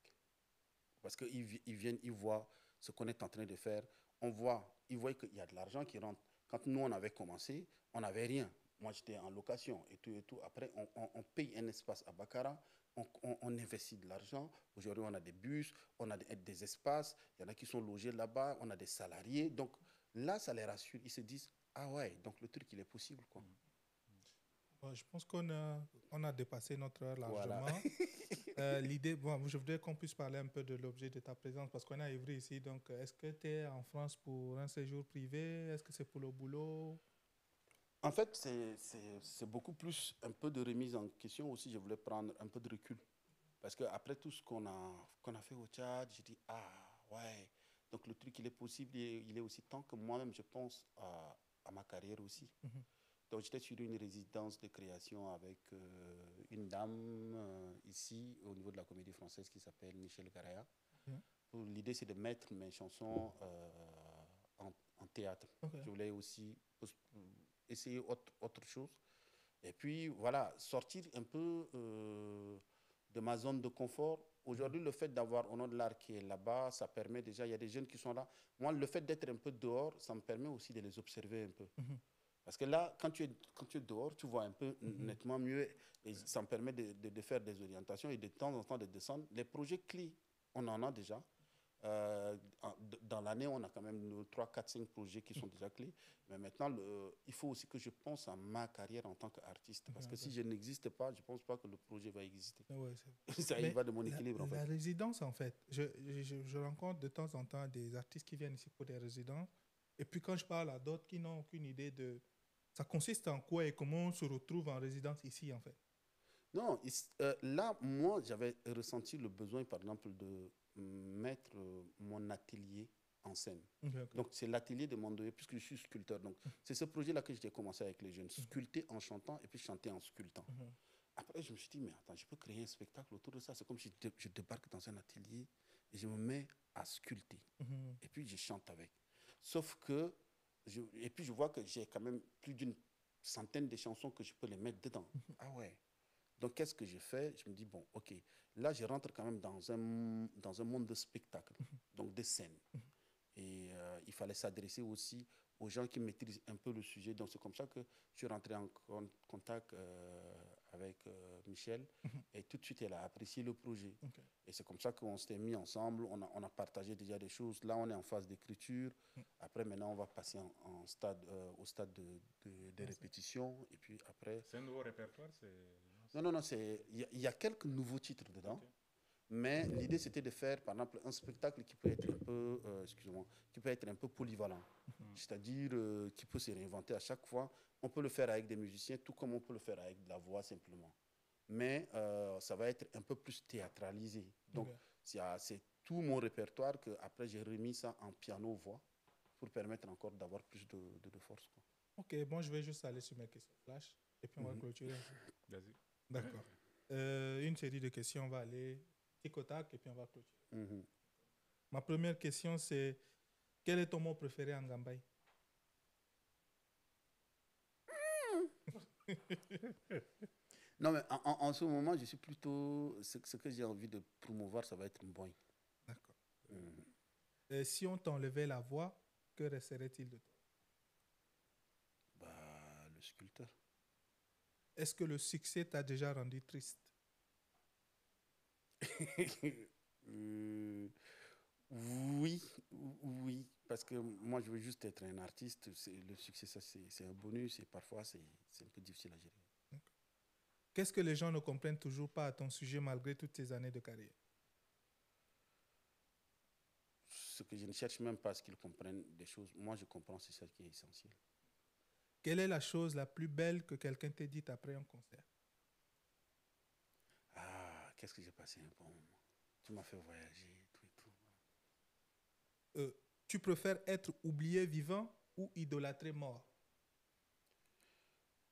Parce qu'ils viennent, ils voient ce qu'on est en train de faire. Ils voient qu'il y a de l'argent qui rentre. Quand nous, on avait commencé, on n'avait rien. Moi, j'étais en location et tout et tout. Après, on paye un espace à Baccara, on investit de l'argent. Aujourd'hui, on a des bus, on a des espaces. Il y en a qui sont logés là-bas, on a des salariés. Donc là, ça les rassure. Ils se disent, ah ouais, donc le truc, il est possible, quoi. Bon, je pense on a dépassé notre heure Voilà. largement. L'idée, bon, je voudrais qu'on puisse parler un peu de l'objet de ta présence parce qu'on est à Ivry ici. Donc, est-ce que tu es en France pour un séjour privé? Est-ce que c'est pour le boulot? En fait, c'est beaucoup plus un peu de remise en question aussi. Je voulais prendre un peu de recul. Parce qu'après tout ce qu'on a fait au Tchad, j'ai dit, ah ouais, donc le truc, il est possible, il est aussi temps que moi-même, je pense à ma carrière aussi. Mhm. Donc j'étais sur une résidence de création avec une dame ici, au niveau de la Comédie Française, qui s'appelle Michel Garaya. Mhm. L'idée, c'est de mettre mes chansons en théâtre. Ok. Je voulais aussi essayer autre chose. Et puis, voilà, sortir un peu de ma zone de confort. Aujourd'hui, le fait d'avoir Au nom de l'art qui est là-bas, ça permet déjà, il y a des jeunes qui sont là. Moi, le fait d'être un peu dehors, ça me permet aussi de les observer un peu. Mhm. Parce que là, quand tu es dehors, tu vois un peu Mhm. nettement mieux et ça me permet de faire des orientations et de temps en temps de descendre. Les projets clés, on en a déjà. Dans l'année, on a quand même 3, 4, 5 projets qui sont déjà clés. Mais maintenant, il faut aussi que je pense à ma carrière en tant qu'artiste. Parce que Ok. si je n'existe pas, je ne pense pas que le projet va exister. Ouais, Ça y mais va de mon équilibre, en fait. la résidence, en fait, je rencontre de temps en temps des artistes qui viennent ici pour des résidences. Et puis quand je parle à d'autres qui n'ont aucune idée de... Ça consiste en quoi et comment on se retrouve en résidence ici, en fait? Non, là, moi, j'avais ressenti le besoin, par exemple, de mettre mon atelier en scène. Ok, ok. Donc, c'est l'atelier de Mandoé, puisque je suis sculpteur. Donc, c'est ce projet-là que j'ai commencé avec les jeunes. Sculpter en chantant et puis chanter en sculptant. Mhm. Après, je me suis dit, mais attends, je peux créer un spectacle autour de ça. C'est comme si je débarque dans un atelier et je me mets à sculpter. Mhm. Et puis, je chante avec. Sauf que, et puis, je vois que j'ai quand même plus d'une centaine de chansons que je peux les mettre dedans. Ah ouais. Donc, qu'est-ce que j'ai fait? Je me dis, bon, OK, là, je rentre quand même dans un monde de spectacle, donc de scène. Et il fallait s'adresser aussi aux gens qui maîtrisent un peu le sujet. Donc, c'est comme ça que je suis rentré en contact avec Michel. Mhm. Et tout de suite, elle a apprécié le projet. Ok. Et c'est comme ça qu'on s'était mis ensemble. On a partagé déjà des choses. Là, on est en phase d'écriture. Mhm. Après, maintenant, on va passer au stade de Ah, répétition. Et puis après, C'est un nouveau répertoire, c'est... non, non, non, il y a quelques nouveaux titres dedans. Ok. Mais l'idée, c'était de faire, par exemple, un spectacle qui peut être un peu, excusez-moi, qui peut être un peu polyvalent. C'est-à-dire qui peut se réinventer à chaque fois. On peut le faire avec des musiciens, tout comme on peut le faire avec de la voix simplement. Mais ça va être un peu plus théâtralisé. Donc, ok. c'est tout mon répertoire que après j'ai remis ça en piano-voix pour permettre encore d'avoir plus de force, quoi. Ok, bon, je vais juste aller sur mes questions flash et puis on va Mhm. clôturer. Vas-y. D'accord. Une série de questions, on va aller tic au tac et puis on va clôturer. Mhm. Ma première question, c'est quel est ton mot préféré en Gambaye? Non, mais en ce moment, je suis plutôt. Ce que j'ai envie de promouvoir, ça va être Mboy. D'accord. Mhm. Si on t'enlevait la voix, que resterait-il de toi? Bah, le sculpteur. Est-ce que le succès t'a déjà rendu triste? Euh, oui, oui, parce que moi, je veux juste être un artiste. Le succès, ça, c'est un bonus et parfois, c'est un peu difficile à gérer. Qu'est-ce que les gens ne comprennent toujours pas à ton sujet malgré toutes ces années de carrière? Ce que je ne cherche même pas à ce qu'ils comprennent des choses. Moi, je comprends, c'est ça qui est essentiel. Quelle est la chose la plus belle que quelqu'un t'ait dite après un concert? Ah, qu'est-ce que j'ai passé un bon moment. Tu m'as fait voyager, tout et tout. Tu préfères être oublié vivant ou idolâtré mort?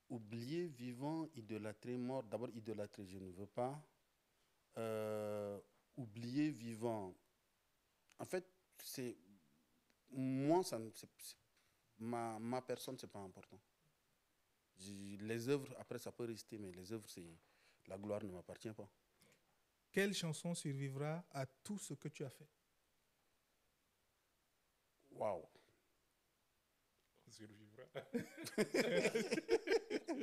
Oublier vivant, idolâtrer mort. D'abord, idolâtrer, je ne veux pas. Euh, oublier vivant. En fait, c'est moi, ça, ma personne, c'est pas important. Les œuvres, après, ça peut rester, mais les œuvres, c'est la gloire ne m'appartient pas. Quelle chanson survivra à tout ce que tu as fait? Waouh. On survivra.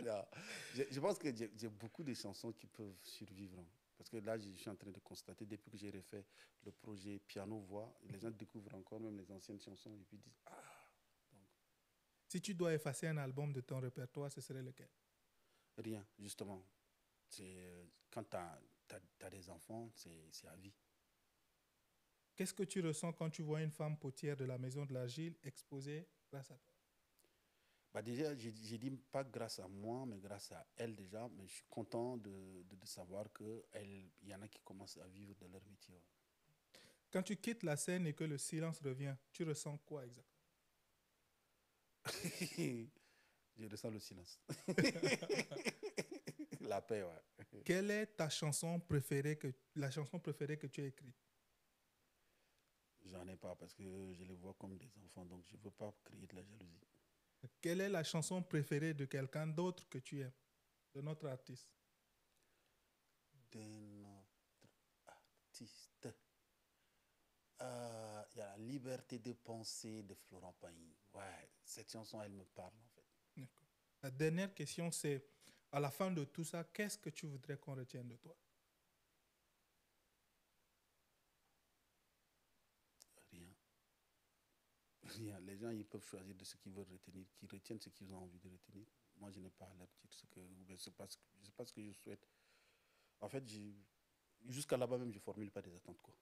Non. Je pense que j'ai beaucoup de chansons qui peuvent survivre, hein. Parce que là, je suis en train de constater, depuis que j'ai refait le projet piano-voix, les gens découvrent encore même les anciennes chansons et puis disent ah, donc Si tu dois effacer un album de ton répertoire, ce serait lequel? rien, justement. Quand tu as des enfants, c'est à vie. Qu'est-ce que tu ressens quand tu vois une femme potière de la Maison de l'Argile exposée grâce à toi? Bah déjà, j'ai dit pas grâce à moi, mais grâce à elle déjà. Mais je suis content de savoir qu'il y en a qui commencent à vivre de leur métier. Ouais. Quand tu quittes la scène et que le silence revient, tu ressens quoi exactement? Je ressens le silence. La paix, ouais. Quelle est ta chanson préférée la chanson préférée que tu as écrite? J'en ai pas parce que je les vois comme des enfants, donc je ne veux pas créer de la jalousie. Quelle est la chanson préférée de quelqu'un d'autre que tu aimes, de notre artiste? De notre artiste. Il y a la liberté de penser de Florent Pagny. Ouais, cette chanson, elle me parle en fait. D'accord. La dernière question, c'est, à la fin de tout ça, qu'est-ce que tu voudrais qu'on retienne de toi? Rien. Rien. Les gens, ils peuvent choisir de ce qu'ils veulent retenir, qu'ils retiennent ce qu'ils ont envie de retenir. Moi, je n'ai pas à leur dire ce que, ou bien je sais pas ce que je souhaite. En fait, jusqu'à là-bas même, je ne formule pas des attentes, quoi.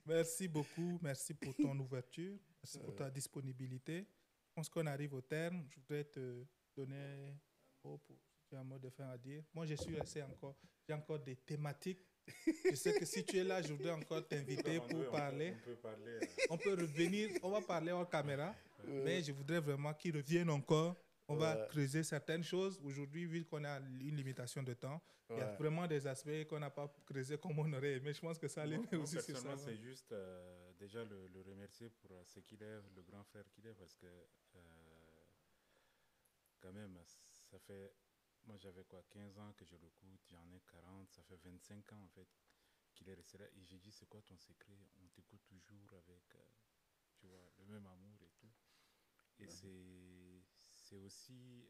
Merci beaucoup, merci pour ton ouverture, merci pour ta disponibilité. Je pense qu'on arrive au terme. Je voudrais te donner un mot pour, si tu as un mot de fin à dire. Moi, je suis resté encore, j'ai encore des thématiques. Je sais que si tu es là, je voudrais encore t'inviter pour parler. On peut parler. On peut revenir, on va parler hors caméra, mais je voudrais vraiment qu'ils reviennent encore. On va creuser certaines choses. Aujourd'hui, vu qu'on a une limitation de temps, il y a vraiment des aspects qu'on n'a pas creusé comme on aurait aimé. Je pense que ça allait aussi sur ça. Personnellement, c'est juste déjà le remercier pour ce qu'il est, le grand frère qu'il est, parce que quand même, ça fait. Moi, j'avais quoi, 15 ans que je l'écoute, j'en ai 40, ça fait 25 ans en fait qu'il est resté là. Et j'ai dit, c'est quoi ton secret? On t'écoute toujours avec, tu vois, le même amour et tout. Et c'est aussi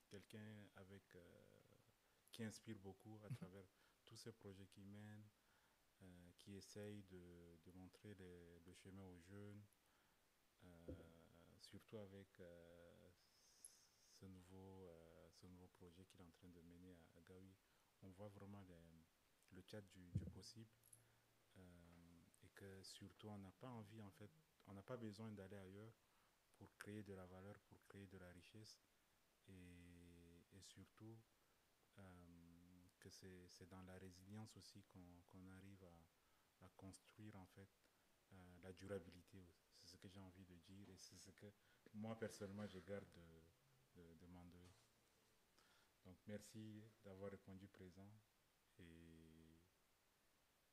quelqu'un avec qui inspire beaucoup à travers tous ces projets qu'il mène, qui essaye de montrer le chemin aux jeunes, surtout avec ce nouveau projet qu'il est en train de mener à Gaoui. On voit vraiment le théâtre du possible, et que surtout on n'a pas envie en fait, on n'a pas besoin d'aller ailleurs pour créer de la valeur, pour créer de la richesse, et surtout que c'est dans la résilience aussi qu'on arrive à construire en fait la durabilité. C'est ce que j'ai envie de dire et c'est ce que moi personnellement je garde de Mandoé. Donc merci d'avoir répondu présent et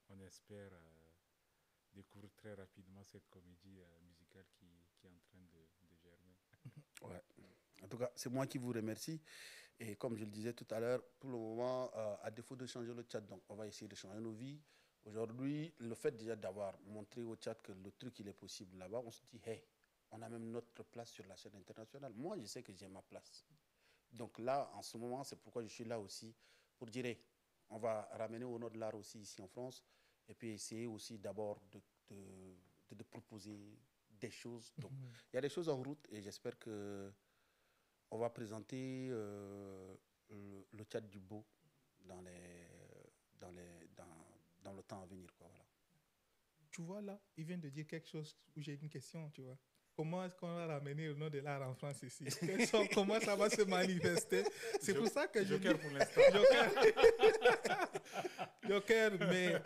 on espère découvrir très rapidement cette comédie musicale qui est en train de germer. Ouais. En tout cas, c'est moi qui vous remercie. Et comme je le disais tout à l'heure, pour le moment, à défaut de changer le chat, donc on va essayer de changer nos vies. Aujourd'hui, le fait déjà d'avoir montré au chat que le truc il est possible là-bas, on se dit, hey, on a même notre place sur la scène internationale. Moi, je sais que j'ai ma place. Donc là, en ce moment, c'est pourquoi je suis là aussi pour dire, hey, on va ramener au nord de l'art aussi ici en France et puis essayer aussi d'abord de proposer des choses. Donc, il y a des choses en route et j'espère que on va présenter le chat du beau dans, dans le temps à venir. Quoi, voilà. Tu vois là, il vient de dire quelque chose où j'ai une question, tu vois. comment est-ce qu'on va ramener le nom de l'art en France ici? Comment ça va se manifester? C'est pour ça que Joker pour l'instant. Joker, mais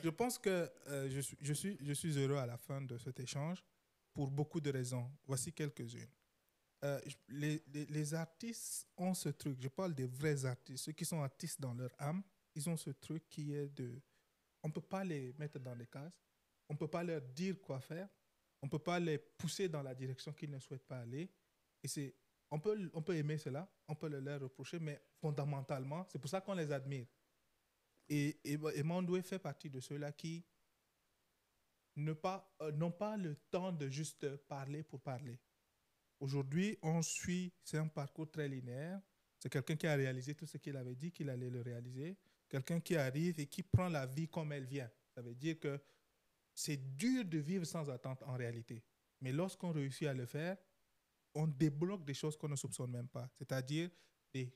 je pense que je suis heureux à la fin de cet échange pour beaucoup de raisons. Voici quelques-unes. Les artistes ont ce truc, je parle des vrais artistes, ceux qui sont artistes dans leur âme, ils ont ce truc qui est de... On ne peut pas les mettre dans des cases, on ne peut pas leur dire quoi faire, on ne peut pas les pousser dans la direction qu'ils ne souhaitent pas aller. Et on peut aimer cela, on peut le leur reprocher, mais fondamentalement, c'est pour ça qu'on les admire. Et Mandoué fait partie de ceux-là qui n'ont pas le temps de juste parler pour parler. Aujourd'hui, c'est un parcours très linéaire. C'est quelqu'un qui a réalisé tout ce qu'il avait dit qu'il allait le réaliser. Quelqu'un qui arrive et qui prend la vie comme elle vient. Ça veut dire que c'est dur de vivre sans attente en réalité. Mais lorsqu'on réussit à le faire, on débloque des choses qu'on ne soupçonne même pas. C'est-à-dire des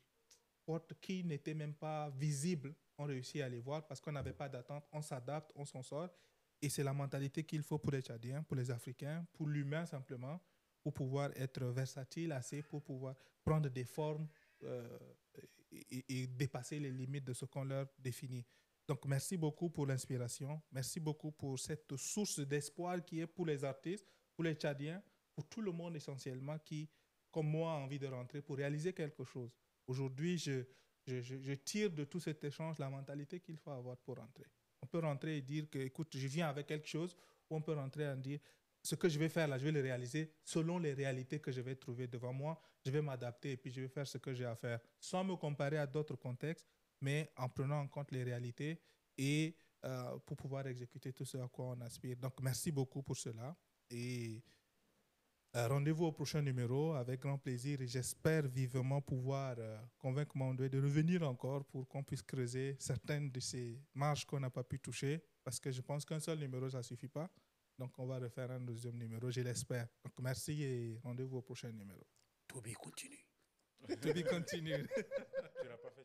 portes qui n'étaient même pas visibles. On réussit à les voir parce qu'on n'avait pas d'attente. On s'adapte, on s'en sort. Et c'est la mentalité qu'il faut pour les Tchadiens, pour les Africains, pour l'humain simplement, pour pouvoir être versatile assez, pour pouvoir prendre des formes et dépasser les limites de ce qu'on leur définit. Donc, merci beaucoup pour l'inspiration. Merci beaucoup pour cette source d'espoir qui est pour les artistes, pour les Tchadiens, pour tout le monde essentiellement qui, comme moi, a envie de rentrer pour réaliser quelque chose. Aujourd'hui, je tire de tout cet échange la mentalité qu'il faut avoir pour rentrer. On peut rentrer et dire que, écoute, je viens avec quelque chose, ou on peut rentrer et dire, ce que je vais faire là, je vais le réaliser selon les réalités que je vais trouver devant moi. Je vais m'adapter et puis je vais faire ce que j'ai à faire sans me comparer à d'autres contextes, mais en prenant en compte les réalités et pour pouvoir exécuter tout ce à quoi on aspire. Donc, merci beaucoup pour cela et rendez-vous au prochain numéro avec grand plaisir et j'espère vivement pouvoir convaincre Mandoué de revenir encore pour qu'on puisse creuser certaines de ces marges qu'on n'a pas pu toucher parce que je pense qu'un seul numéro, ça ne suffit pas. Donc, on va refaire un deuxième numéro, je l'espère. Donc, merci et rendez-vous au prochain numéro. To be continue. To be continued. Tu l'as pas fait